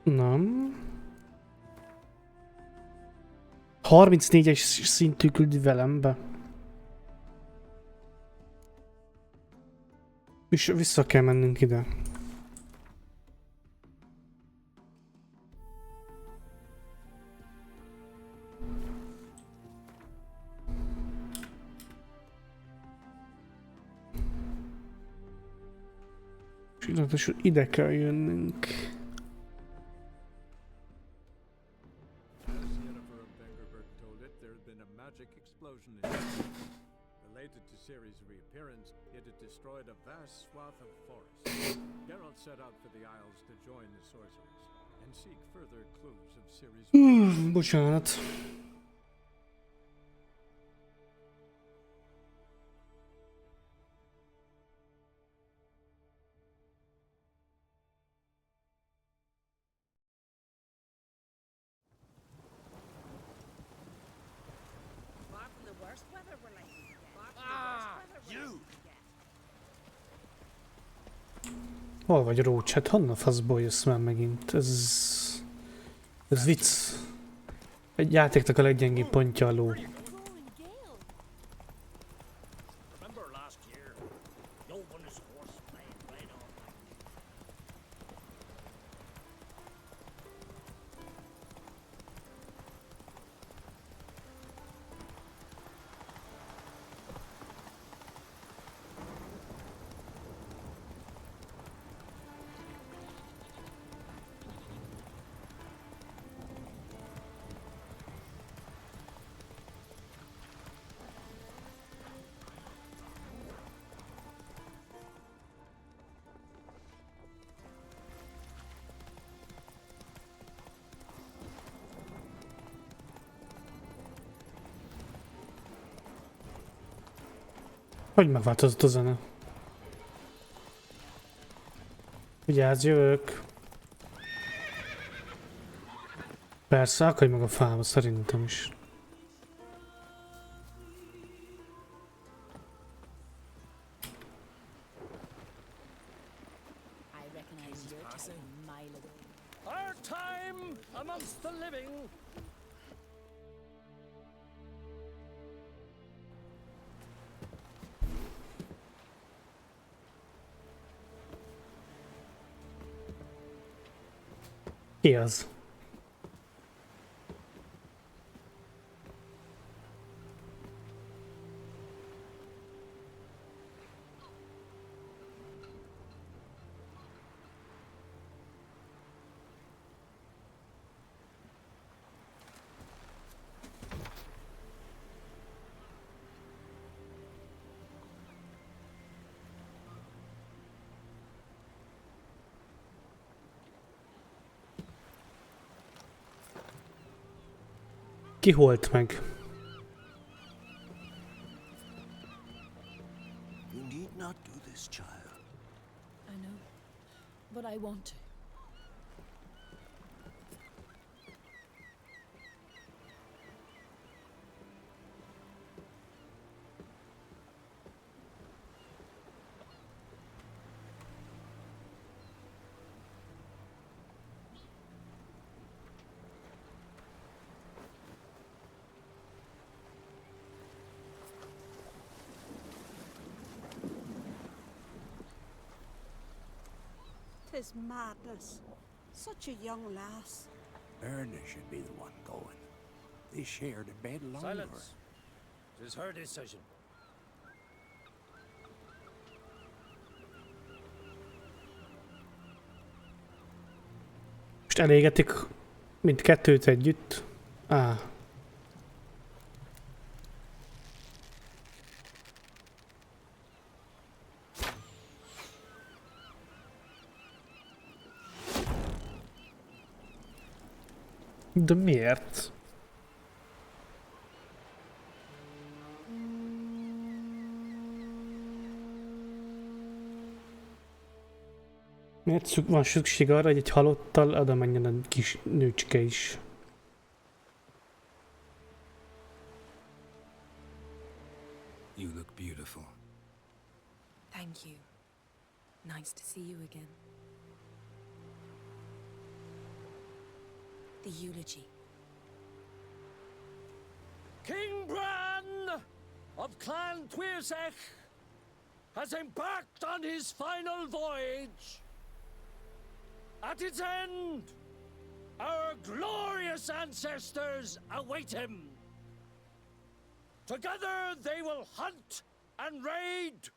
Nem. 34-es szintű küldi velem be. És vissza kell mennünk ide. És ide kell jönnünk. Related to Ciri's reappearance, it had destroyed a vast swath of forest. Geralt set out for the Isles to join the sorcerers and seek further clues of Ciri's... Bocsánat. Hol vagy, Rócs? Hát honnan faszból jössz már megint? Ez vicc. Egy játéknak a leggyengébb pontja a ló. Hogy megváltozott a zene? Vigyázz, jövök! Persze, akadj meg a fába, szerintem is. Our time amongst the living. Ki az? Ki holt meg? You need not do this, child. I know, but I want to. Tis madness. Such a young lass. Erna should be the one going. They shared a bed longer. Silence. It is her decision. Most elégetik mindkettőt együtt? Á. De miért? Miért van szükség arra, hogy egy halottal oda menjen a kis nőcske is? You look beautiful. Thank you. Nice to see you again. The eulogy. King Bran of Clan Twirsech has embarked on his final voyage. At its end, our glorious ancestors await him. Together they will hunt and raid.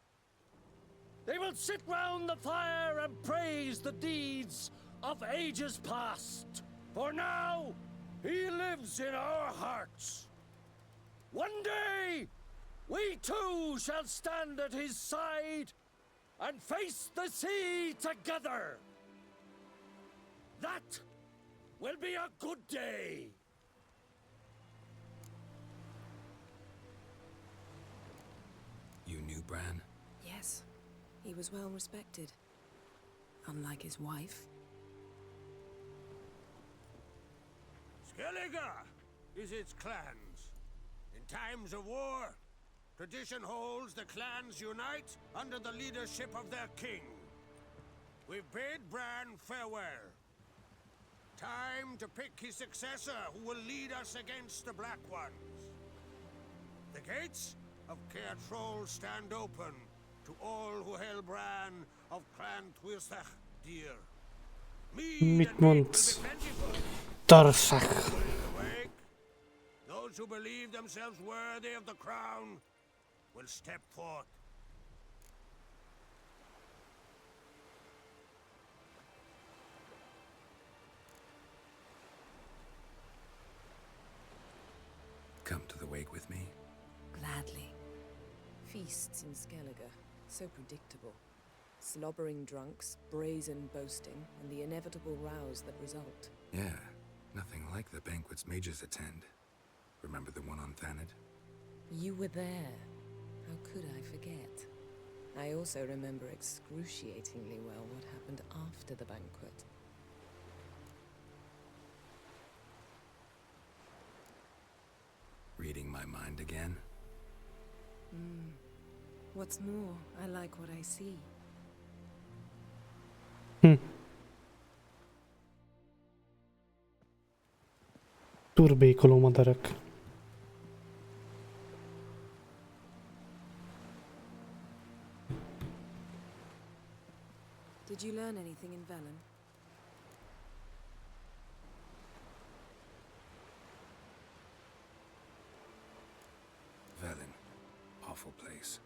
They will sit round the fire and praise the deeds of ages past. For now, he lives in our hearts. One day, we too shall stand at his side and face the sea together. That will be a good day. You knew Bran? Yes, he was well respected. Unlike his wife. Skellige is its clans. In times of war, tradition holds the clans unite under the leadership of their king. We've bid Bran farewell. Time to pick his successor who will lead us against the Black Ones. The gates of Caer Troll stand open to all who hail Bran of Clan Twirsech dear. Mit mondsz? Tarszak. Those who believe themselves worthy of the crown will step forth. Come to the wake with me? Gladly. Feasts in Skellige, so predictable. Slobbering drunks, brazen boasting, and the inevitable rows that result. Yeah, nothing like the banquets mages attend. Remember the one on Thanedd? You were there. How could I forget? I also remember excruciatingly well what happened after the banquet. Reading my mind again? What's more, I like what I see. Turbékoló madarak. Did you learn anything in Velen? Velen. Awful place.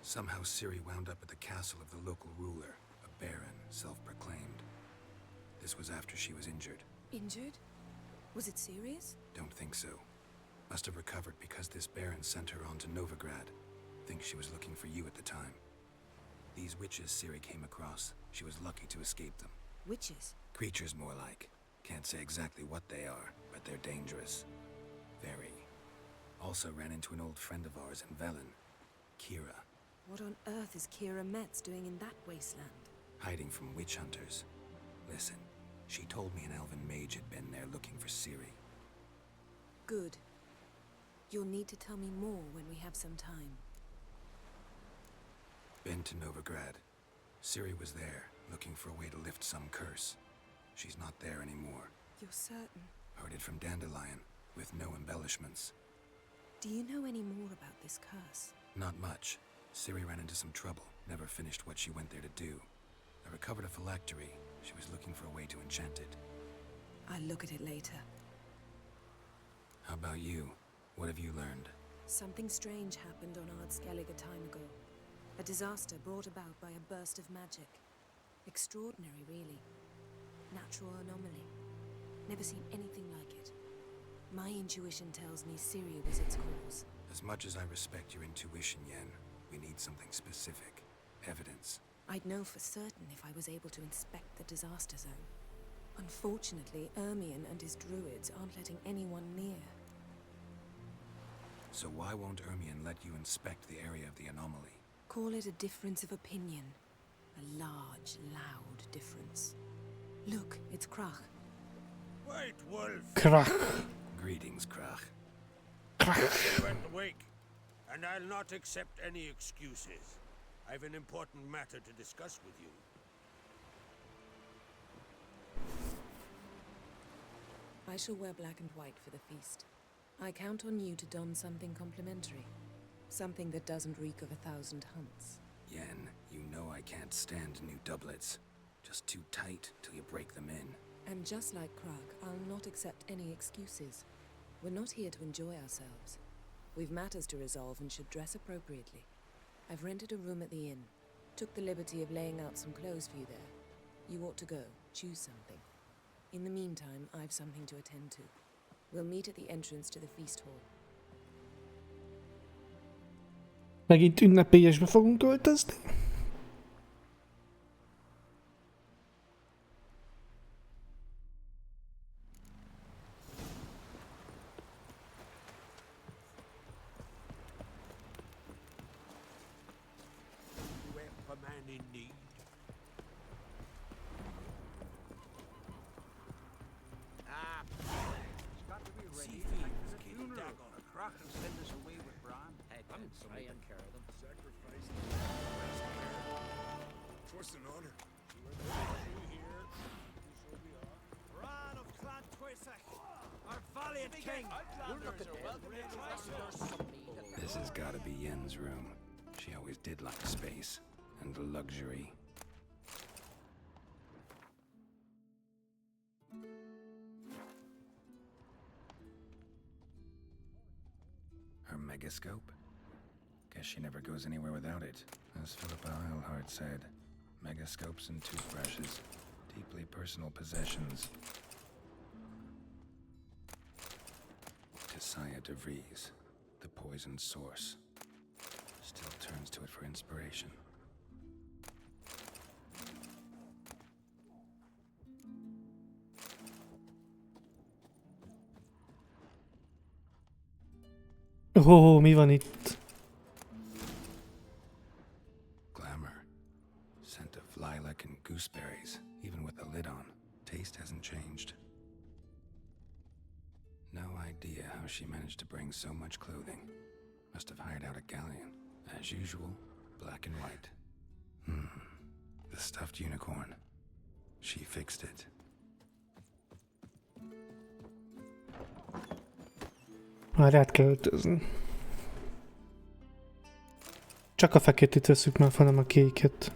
Somehow Ciri wound up at the castle of the local ruler, a baron, self-proclaimed. This was after she was injured. Injured? Was it serious? Don't think so. Must have recovered because this baron sent her on to Novigrad. Think she was looking for you at the time. These witches Ciri came across, she was lucky to escape them. Witches? Creatures more like. Can't say exactly what they are, but they're dangerous. Very. Also ran into an old friend of ours in Velen, Kira. What on earth is Kira Metz doing in that wasteland? Hiding from witch hunters. Listen, she told me an elven mage had been there looking for Ciri. Good. You'll need to tell me more when we have some time. Been to Novigrad. Ciri was there, looking for a way to lift some curse. She's not there anymore. You're certain? Heard it from Dandelion, with no embellishments. Do you know any more about this curse? Not much. Ciri ran into some trouble, never finished what she went there to do. I recovered a phylactery. She was looking for a way to enchant it. I'll look at it later. How about you? What have you learned? Something strange happened on Skellige a time ago. A disaster brought about by a burst of magic. Extraordinary, really. Natural anomaly. Never seen anything like it. My intuition tells me Ciri was its cause. As much as I respect your intuition, Yen, we need something specific. Evidence. I'd know for certain if I was able to inspect the disaster zone. Unfortunately, Ermion and his druids aren't letting anyone near. So why won't Ermion let you inspect the area of the anomaly? Call it a difference of opinion. A large, loud difference. Look, it's Krach. Wait, Wolf. Krach. Greetings, Krach. You went awake, and I'll not accept any excuses. I've an important matter to discuss with you. I shall wear black and white for the feast. I count on you to don something complimentary. Something that doesn't reek of 1,000 hunts. Yen, you know I can't stand new doublets. Just too tight till you break them in. And just like Krag, I'll not accept any excuses. We're not here to enjoy ourselves. We've matters to resolve and should dress appropriately. I've rented a room at the inn. Took the liberty of laying out some clothes for you there. You ought to go. Choose something. In the meantime, I've something to attend to. We'll meet at the entrance to the feast hall. Megint ünnepélyesbe fogunk költözni? You help a man in need. It's got to be ready. There's a funeral. Krach and send us away with Bran. I'm trying to carry them. Sacrifice. Twas an honor. Here, so we are. Bran of Clan Twisach, our valiant king. This has gotta be Yen's room. She always did like space and luxury. Her megascope? Guess she never goes anywhere without it. As Philippa Eilhart said, megascopes and toothbrushes, deeply personal possessions. Tisaya de Vries, the poisoned source, still turns to it for inspiration. Ó, mi van itt? Glamour. Scent of lilac and gooseberries, even with the lid on. Taste hasn't changed. No idea how she managed to bring so much clothing. Must have hired out a galleon. As usual, black and white. The stuffed unicorn. She fixed it. Már át kell öltözni. Csak a feketét veszük már, hanem a kéket.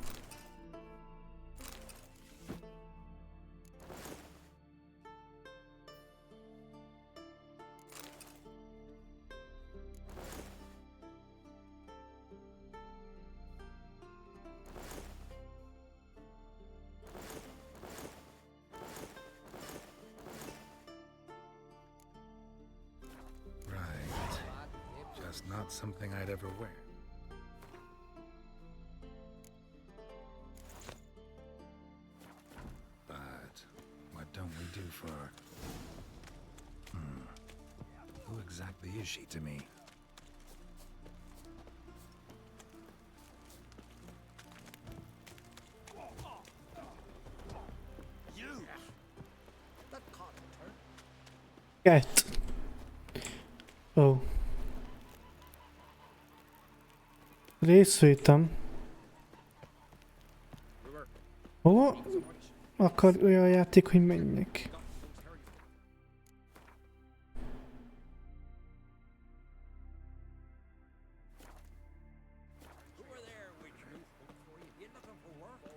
Just not something I'd ever wear. But what don't we do for... Who exactly is she to me? You! Get. Ó. Részvétem. Hova akar olyan játék, hogy menjek?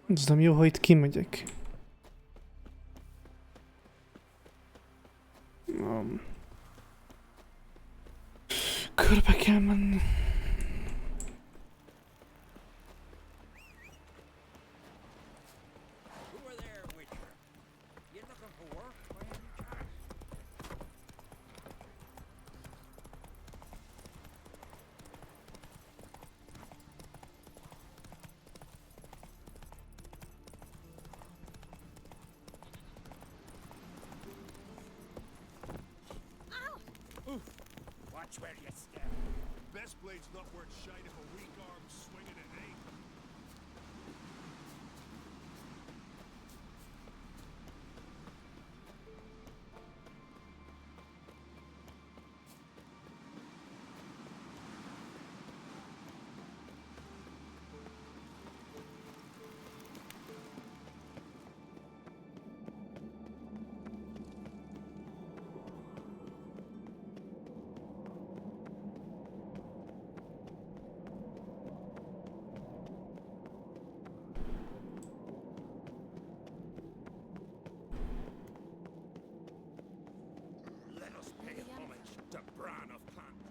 Ez nem jó, ha itt kimegyek. Körbe kell menni. Watch where you step. Best blade's not worth shine if a weak arm's swinging it, eh?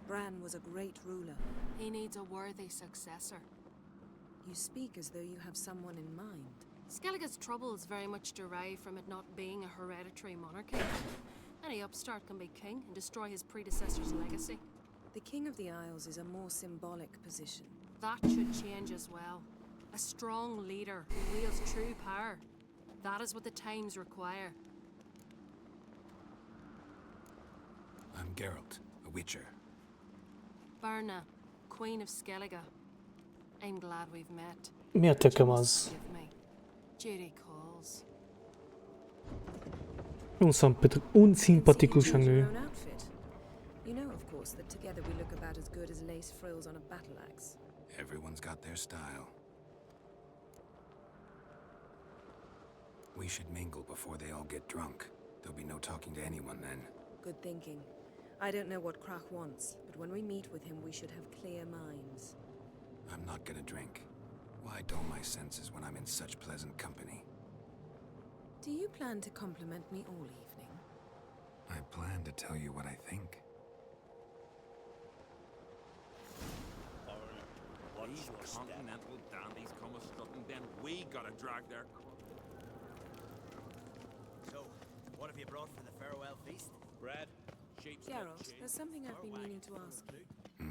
Bran was a great ruler. He needs a worthy successor. You speak as though you have someone in mind. Skellige's troubles very much derive from it not being a hereditary monarchy. Any upstart can be king and destroy his predecessor's legacy. The King of the Isles is a more symbolic position. That should change as well. A strong leader who wields true power. That is what the times require. I'm Geralt, a Witcher. Berna, Queen of Skellige. I'm glad we've met. Mi a tököm az? Forgive me. Judy calls. Unszimpatikus a nő. You know, of course, that together we look about as good as lace frills on a battle axe. Everyone's got their style. We should mingle before they all get drunk. There'll be no talking to anyone then. Good thinking. I don't know what Krach wants, but when we meet with him, we should have clear minds. I'm not gonna drink. Why dull my senses when I'm in such pleasant company? Do you plan to compliment me all evening? I plan to tell you what I think. These continental dandies come a strutting, then we gotta drag their... So, what have you brought for the farewell feast? Bread, sheep's Geralt, there's something I've been meaning to ask you.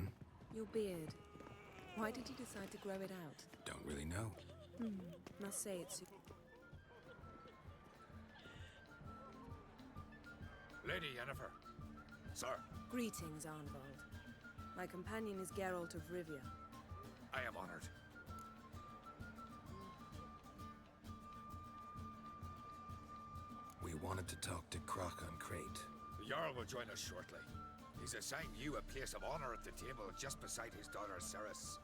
Your beard. Why did you decide to grow it out? Don't really know. Must say it's... Lady Yennefer. Sir, Greetings, Arnvald. My companion is Geralt of Rivia. I am honored. We wanted to talk to Krach on Crate. The Jarl will join us shortly. He's assigned you a place of honor at the table just beside his daughter Ceres.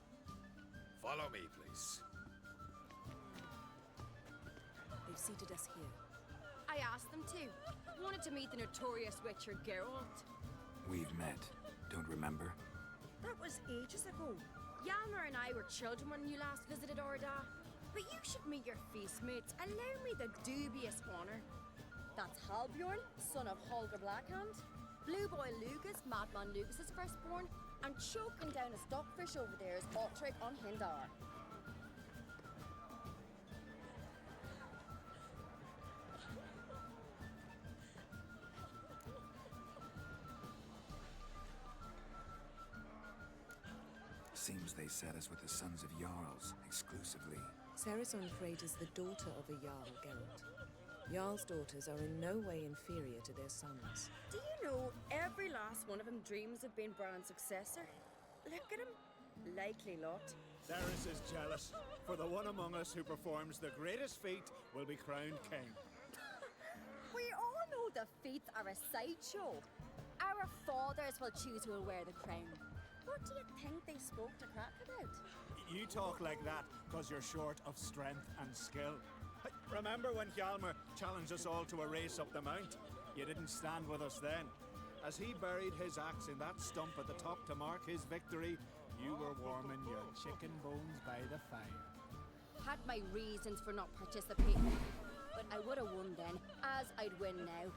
Follow me, please. They've seated us here. I asked them to. Wanted to meet the notorious Witcher Geralt. We've met. Don't remember? That was ages ago. Hjalmar and I were children when you last visited Orda. But you should meet your feast mates. Allow me the dubious honor. That's Halbjorn, son of Holger Blackhand. Blue Boy Lucas, Madman Lucas's firstborn. And choking down a stockfish over there is Otric on Hindar. Seems they set us with the sons of Jarls, exclusively. Ceres on Crate is the daughter of a Jarl, Geralt. Jarl's daughters are in no way inferior to their sons. Do you know every last one of them dreams of being Bran's successor? Look at him. Likely lot. Ceres is jealous, for the one among us who performs the greatest feat will be crowned king. We all know the feats are a sideshow. Our fathers will choose who will wear the crown. What do you think they spoke to Krach about? You talk like that because you're short of strength and skill. Remember when Hjalmar challenged us all to a race up the mount? You didn't stand with us then. As he buried his axe in that stump at the top to mark his victory, you were warming your chicken bones by the fire. Had my reasons for not participating, but I would have won then, as I'd win now.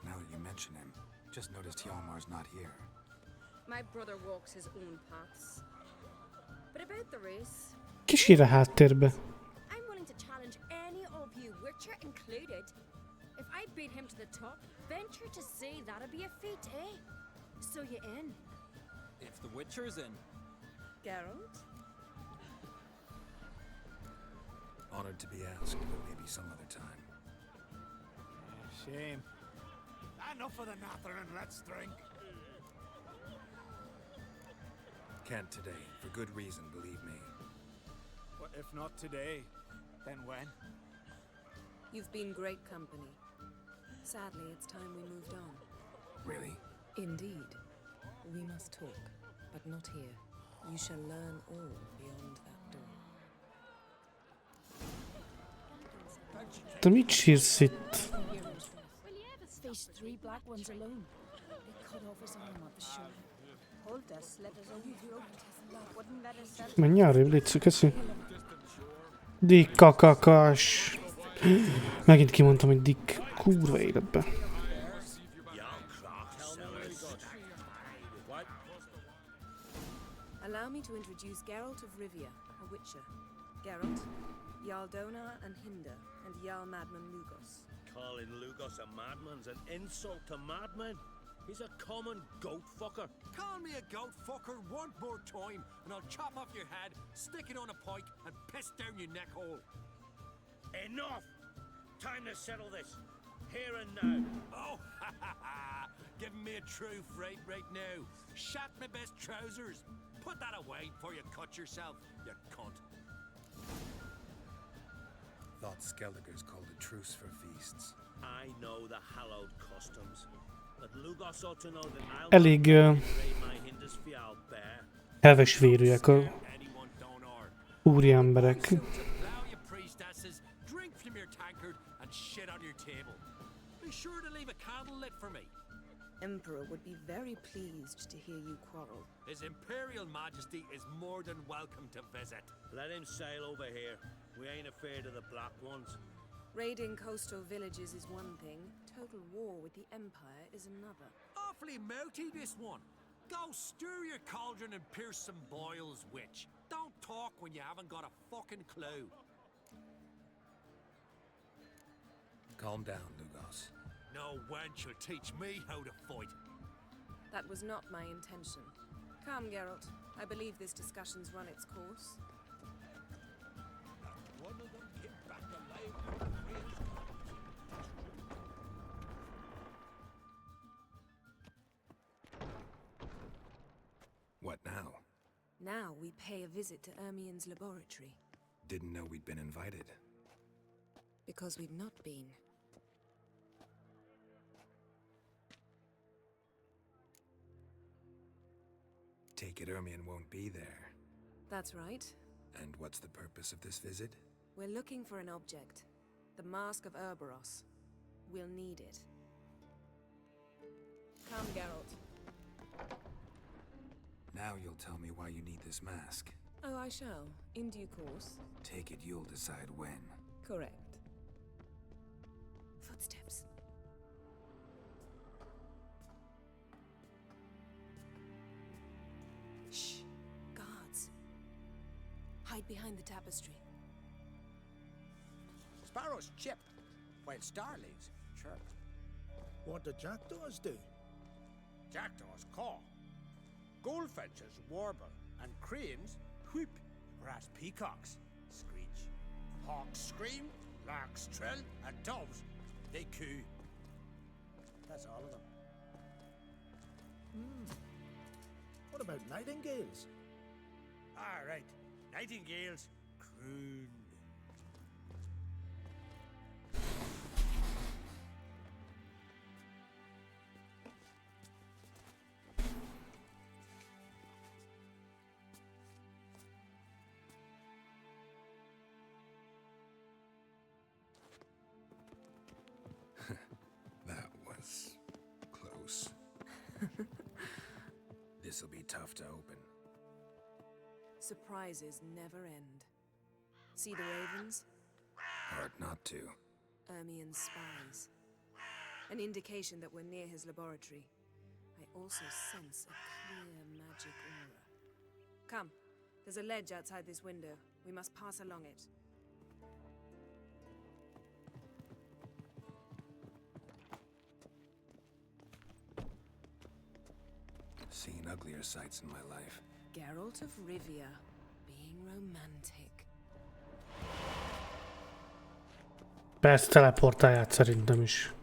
Now that you mention him, just noticed Hjalmar's not here. My brother walks his own paths. But about the race, Kísérj a háttérbe. I'm willing to challenge any of you, Witcher included. If I beat him to the top, venture to say that'd be a feat, eh? So you in? If the Witcher's in. Geralt? Honored to be asked, but maybe some other time. Shame. Enough of the natter and let's drink. Can't today, for good reason, believe me. Well, if not today, then when? You've been great company. Sadly, it's time we moved on. Really? Indeed. We must talk, but not here. You shall learn all beyond that door. De mit sírsz itt? Faced 3 black ones alone. They cut off his arm at the shoulder. Hold us, slit his own throat. Wouldn't let us set Menj arrébb, légy köszi. Dick kakakás. Megint kimondtam, hogy Dick. Kurva életbe. Allow me to introduce Geralt of Rivia, a witcher. Geralt, Jarl Donar and Hinder, and Jarl Madman Lugos. Calling Lugos a madman's an insult to madmen. He's a common goat fucker. Call me a goat fucker one more time, and I'll chop off your head, stick it on a pike, and piss down your neck hole. Enough! Time to settle this. Here and now. Oh, ha ha ha! Giving me a true fright right now. Shat my best trousers. Put that away before you cut yourself, you cunt. Thought Skelliger's called a truce for feasts. I know the hallowed customs, but Lugos ought to know that I'll Elég my Hinders fial bear. heves vérűek a úri emberek. Drink from your tankard and shit on your table. Be sure to leave a candle lit for me. Emperor would be very pleased to hear you quarrel. His Imperial Majesty is more than welcome to visit. Let him sail over here. We ain't afraid of the black ones. Raiding coastal villages is one thing. Total war with the Empire is another. Awfully mouty, this one. Go stir your cauldron and pierce some boils, witch. Don't talk when you haven't got a fucking clue. Calm down, Lugos. No wench will teach me how to fight. That was not my intention. Come, Geralt. I believe this discussion's run its course. One of them came back alive. What now? Now we pay a visit to Ermien's laboratory. Didn't know we'd been invited. Because we've not been. Take it Ermien won't be there. That's right. And what's the purpose of this visit? We're looking for an object. The Mask of Urboros. We'll need it. Come, Geralt. Now you'll tell me why you need this mask. Oh, I shall. In due course. Take it you'll decide when. Correct. Footsteps. Shh. Guards. Hide behind the tapestry. Sparrows chip, while starlings chirp. What do jackdaws do? Jackdaws caw. Goldfinches warble, and cranes whoop, whereas peacocks screech. Hawks scream, larks trill, and doves, they coo. That's all of them. What about nightingales? All right, nightingales croon. That was close. This'll be tough to open. Surprises never end. See the ravens? Hard not to. Ermien's spies. An indication that we're near his laboratory. I also sense a clear magic aura. Come, there's a ledge outside this window. We must pass along it. Seen uglier sights in my life. Geralt of Rivia, being romantic. Persze teleportálját szerintem is.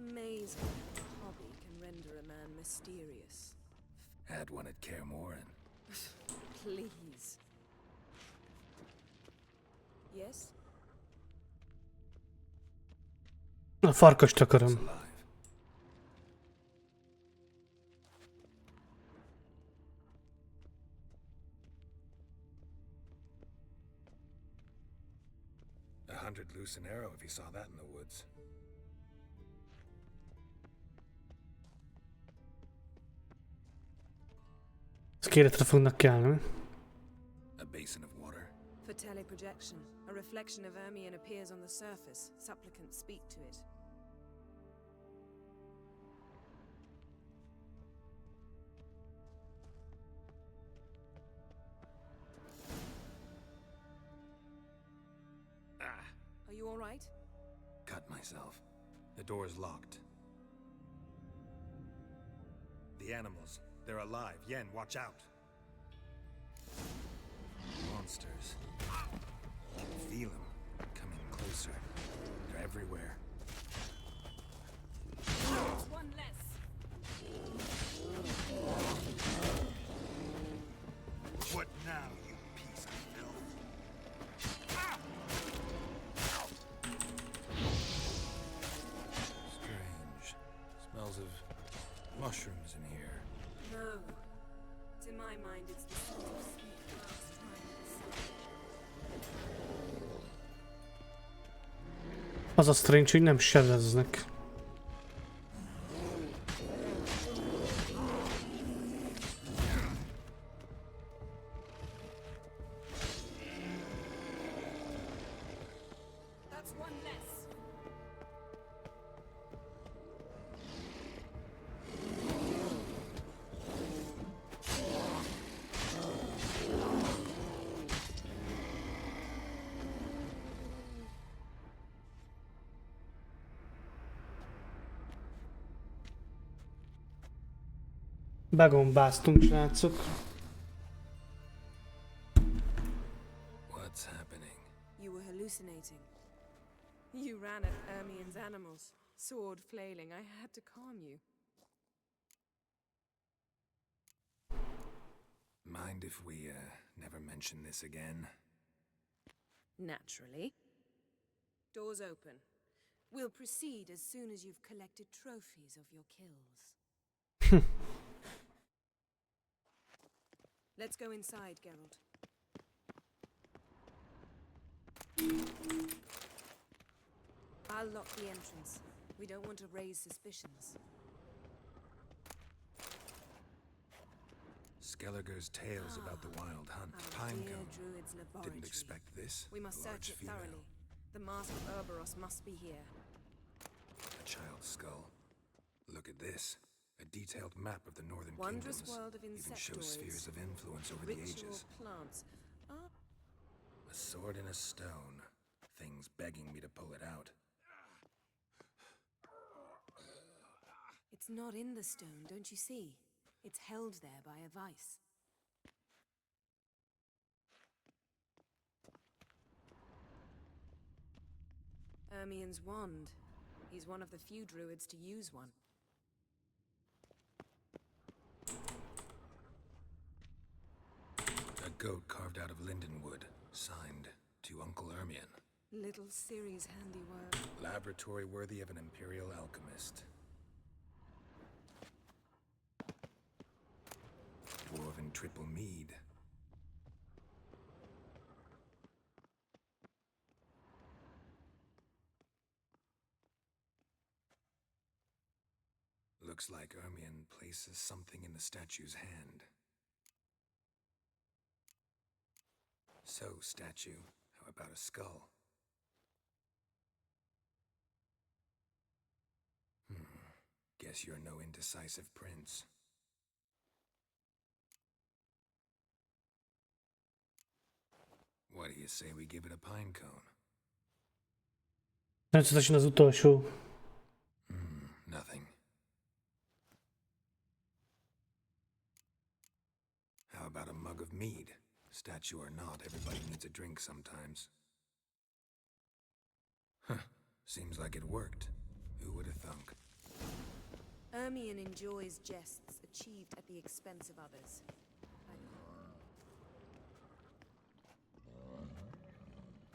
Amazing how a hobby can render a man mysterious. Had one at Kaer Morhen. Please. Yes? A farkast akarom. $100 loose an arrow if you saw that in the woods. Ezt kéretre fognak kelni. A basin of water. For teleprojection, a reflection of Ermion appears on the surface. Supplicants speak to it. Are you all right? Cut myself. The door's locked. The animals. They're alive. Yen, watch out. Monsters. Feel them. Coming closer. They're everywhere. One less. What now, you piece of filth? Strange. Smells of mushrooms in here. No. To my mind, it's the sort of sweet grass trying to Az a strange, hogy nem sebeznek. That's one less. Begombáztunk, srácok. What's happening? You were hallucinating. You ran at Ermion's animals, sword flailing. I had to calm you. Mind if we, never mention this again? Naturally. Doors open. We'll proceed as soon as you've collected trophies of your kills. Let's go inside, Geralt. I'll lock the entrance. We don't want to raise suspicions. Skelliger's tales about the wild hunt. Pinecone. Druid's laboratory. Didn't expect this. We must A large search it female. thoroughly. The mask of Ouroboros must be here. A child's skull. Look at this. A detailed map of the northern Wondrous kingdoms. world of Even shows insectoids. spheres of influence over the Ritual ages. plants. A sword and a stone. Things begging me to pull it out. It's not in the stone, don't you see? It's held there by a vice. Ermion's wand. He's one of the few druids to use one. A goat carved out of lindenwood. Signed to Uncle Ermion. Little Ciri's handiwork. Laboratory worthy of an imperial alchemist. Dwarven triple mead. Looks like Ermion places something in the statue's hand. So, statue, how about a skull? Guess you're no indecisive prince. What do you say we give it a pine cone? Természetesen az utolsó. Nothing. How about a mug of mead? Statue or not, everybody needs a drink sometimes. Huh. Seems like it worked. Who would have thunk? Ermion enjoys jests achieved at the expense of others.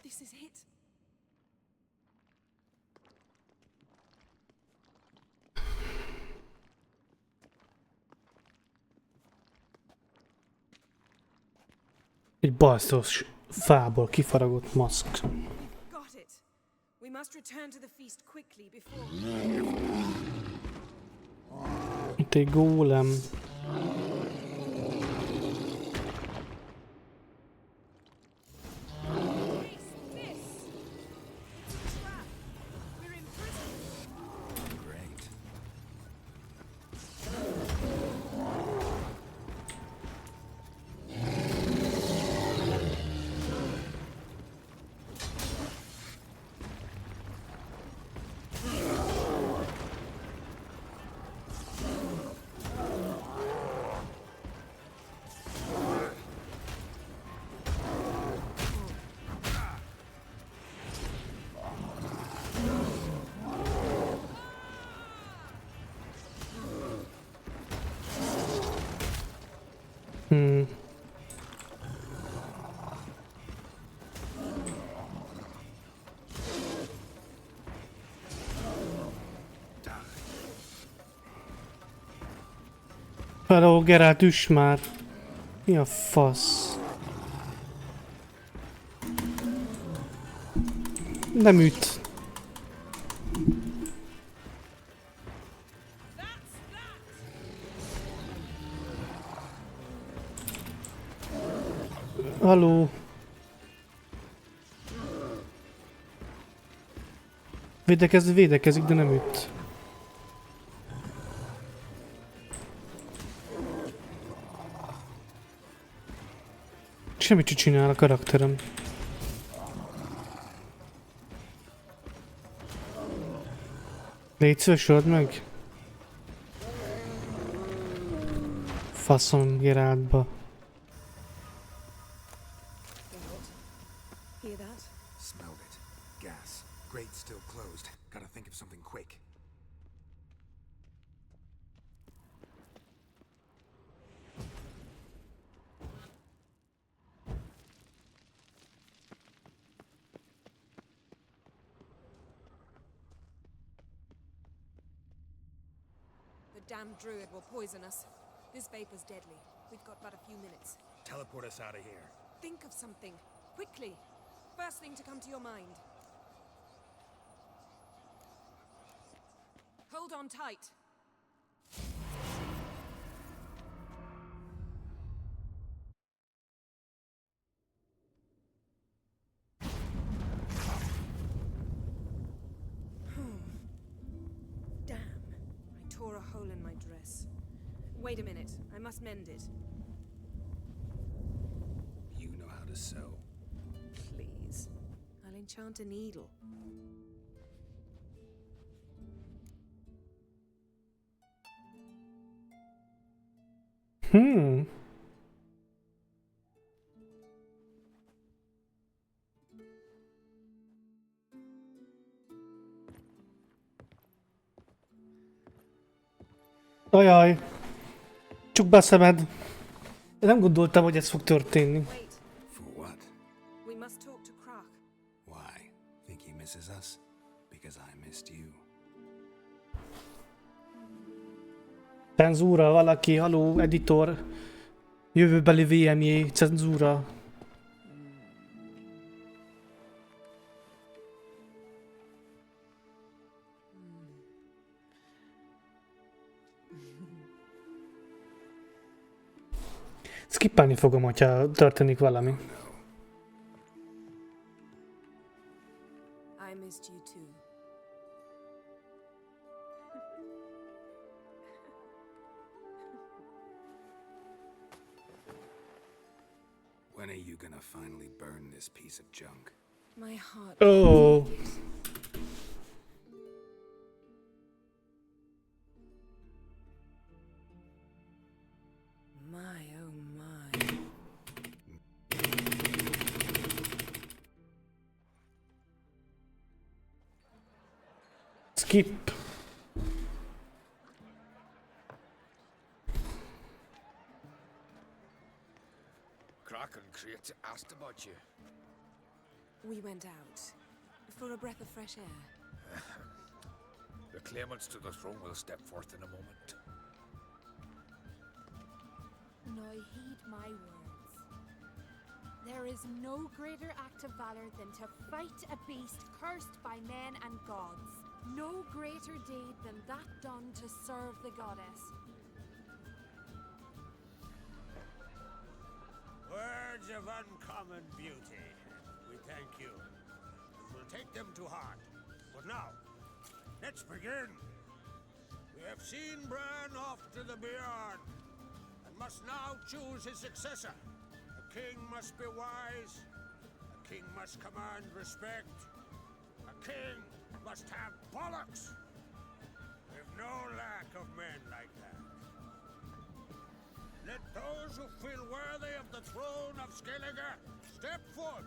This is it. Egy basztos fából kifaragott maszk. Got it. We must return to the feast quickly before. Itt egy gólem. Hello, Geralt, üss már! Mi a fasz? Nem üt. Haló. Védekezik, de nem üt. Semmit sem csinál a karakterem. Légy szíves, öld meg. Faszom Geráltba. Hear that? Smelled it. Gas. Grate still closed. Gotta think of something quick. The damned druid will poison us. This vapor's deadly. We've got but a few minutes. Teleport us out of here. Think of something. Quickly. First thing to come to your mind. Hold on tight. Damn. I tore a hole in my dress. Wait a minute. I must mend it. You know how to sew. Please. I'll enchant a needle. Ajaj. Csukd be a szemed. Én nem gondoltam, hogy ez fog történni. For what? We must talk to Krak. Why? Think he misses us? Because I missed you. Cenzúra, valaki, haló, editor. Jövőbeli VMJ, cenzúra. Skippelni fogom, hogyha történik valami. I missed you too. When are you gonna finally burn this piece of junk? My heart. Oh. My oh my. Skip. Kraken creator asked about you. We went out for a breath of fresh air. The claimants to the throne will step forth in a moment. Now heed my words. There is no greater act of valor than to fight a beast cursed by men and gods. No greater deed than that done to serve the goddess. Words of uncommon beauty. We thank you. And we'll take them to heart. But now, let's begin. We have seen Bran off to the beyond, and must now choose his successor. A king must be wise. A king must command respect. A king must have bollocks. We've no lack of men like that. Let those who feel worthy of the throne of Skellige step forth.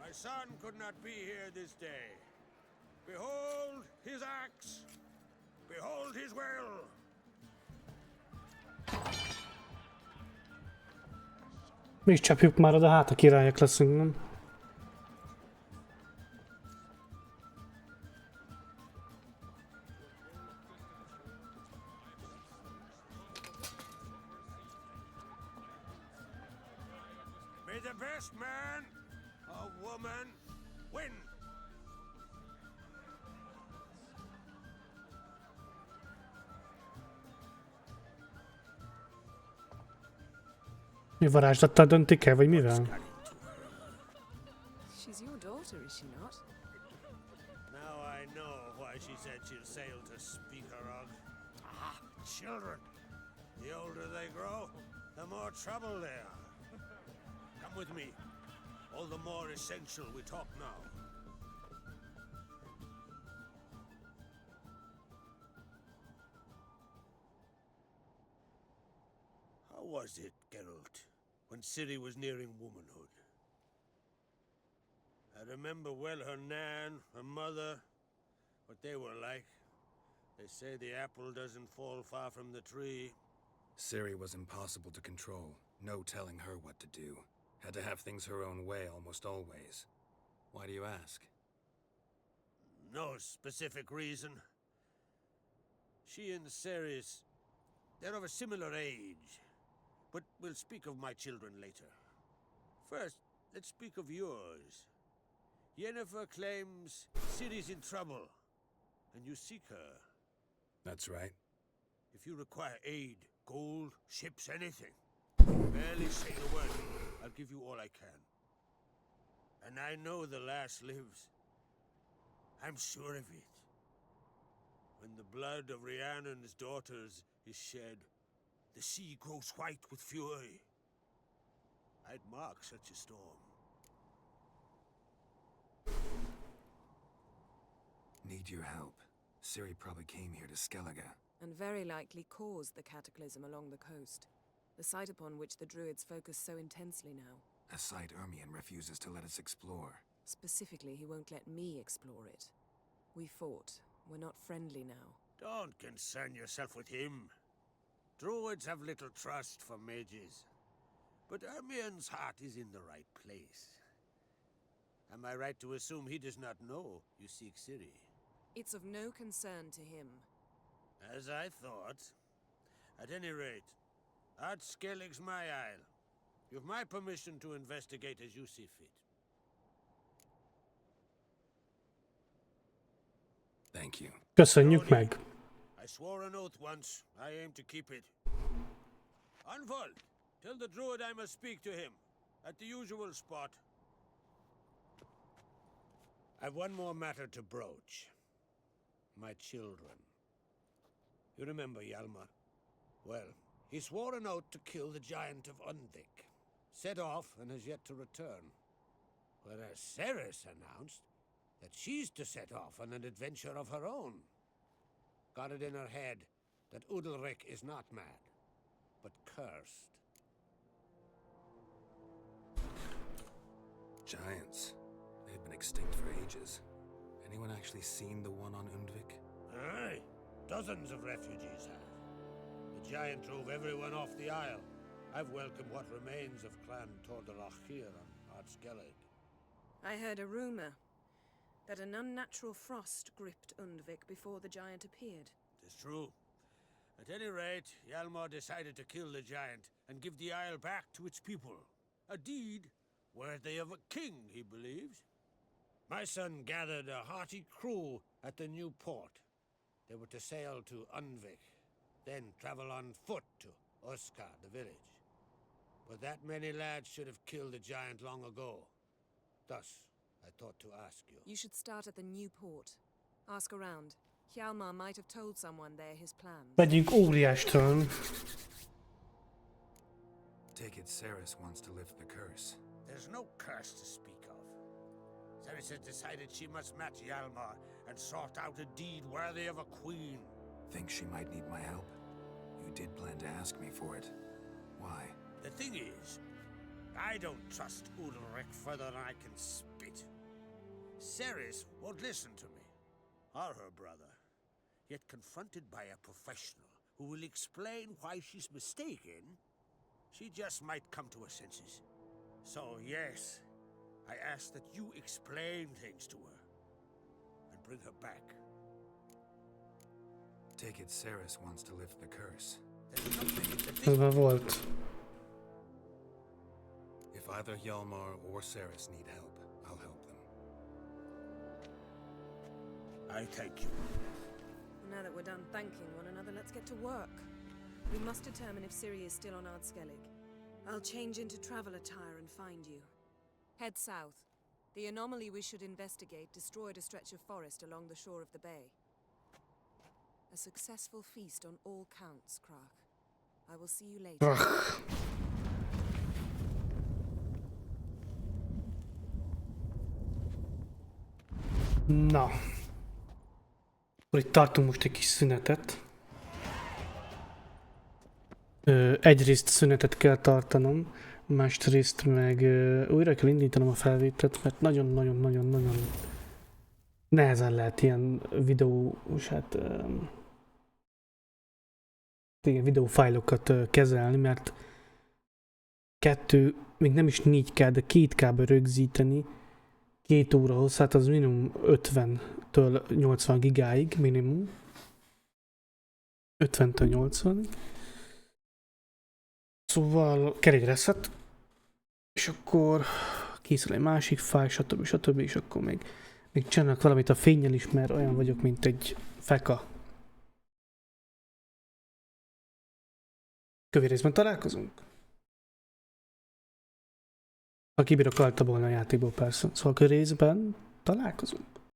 My son could not be here this day. Behold his axe. Behold his will. Mi is csapjuk már oda, hát a királyok leszünk, nem? May the best man or woman win. Mi varázslattal döntik el, vagy mivel? She's your daughter, is she not? Now I know why she said she'll sail to Speakerog. Ah, children. The older they grow, the more trouble they are. Come with me. All the more essential we talk now. How was it, Geralt, when Ciri was nearing womanhood? I remember well her nan, her mother, what they were like. They say the apple doesn't fall far from the tree. Ciri was impossible to control. No telling her what to do. Had to have things her own way almost always. Why do you ask? No specific reason. She and Ceres, they're of a similar age. But we'll speak of my children later. First, let's speak of yours. Yennefer claims Ciri's in trouble, and you seek her. That's right. If you require aid, gold, ships, anything, barely say the word. I'll give you all I can. And I know the lass lives. I'm sure of it. When the blood of Rhiannon's daughters is shed, the sea grows white with fury. I'd mark such a storm. Need your help. Ciri probably came here to Skellige. And very likely caused the cataclysm along the coast. The site upon which the druids focus so intensely now. A site Ermion refuses to let us explore. Specifically, he won't let me explore it. We fought. We're not friendly now. Don't concern yourself with him. Druids have little trust for mages. But Ermion's heart is in the right place. Am I right to assume he does not know you seek Ciri? It's of no concern to him. As I thought. At any rate, Art Skellig's my isle. You've my permission to investigate as you see fit. Thank you. Köszönjük meg. I swore an oath once. I aim to keep it. Unfold. Tell the druid I must speak to him. At the usual spot. I've one more matter to broach. My children. You remember Hjalmar? Well, he swore an oath to kill the giant of Undvik. set off and has yet to return. Whereas Ceres announced that she's to set off on an adventure of her own. Got it in her head that Udalric is not mad, but cursed. Giants. They've been extinct for ages. Anyone actually seen the one on Undvik? Aye, dozens of refugees have. The giant drove everyone off the isle. I've welcomed what remains of Clan Tordalach here on Ardskellig. I heard a rumor that an unnatural frost gripped Undvik before the giant appeared. It's true. At any rate, Hjalmar decided to kill the giant and give the isle back to its people. A deed worthy of a king, he believes. My son gathered a hearty crew at the new port. They were to sail to Undvik, then travel on foot to Oskar, the village. But that many lads should have killed the giant long ago. Thus, I thought to ask you. You should start at the new port. Ask around. Hjalmar might have told someone there his plans. Vegyünk óriástól. Take it Ceres wants to lift the curse. There's no curse to speak of. Ceres has decided she must match Hjalmar and sort out a deed worthy of a queen. Think she might need my help? You did plan to ask me for it. Why? The thing is, I don't trust Udalric further than I can spit. Ceres won't listen to me, or her brother. Yet confronted by a professional who will explain why she's mistaken, she just might come to her senses. So yes, I ask that you explain things to her and bring her back. Take it Ceres wants to lift the curse. Ez volt. If either Hjalmar or Ceres need help, I'll help them. I thank you. Now that we're done thanking one another, let's get to work. We must determine if Ciri is still on Ardskellig. I'll change into travel attire and find you. Head south. The anomaly we should investigate destroyed a stretch of forest along the shore of the bay. A successful feast on all counts, Krach. I will see you later. Na. Akkor itt tartunk most egy kis szünetet. Egyrészt szünetet kell tartanom, másrészt meg újra kell indítanom a felvételt, mert nagyon-nagyon-nagyon-nagyon nehezen lehet ilyen videófájlokat kezelni, mert még nem is 4K, de 2K-ba rögzíteni 2 óra hosszát, az minimum 50-től 80 gigáig minimum. 50-től 80. Szóval kell egy reset, és akkor készül egy másik fájl, stb. És akkor még csinálok valamit a fénnyel is, mert olyan vagyok, mint egy feka. Kövérészben találkozunk? Ha kibírok altabolni a játékból persze. Szóval kövérészben találkozunk.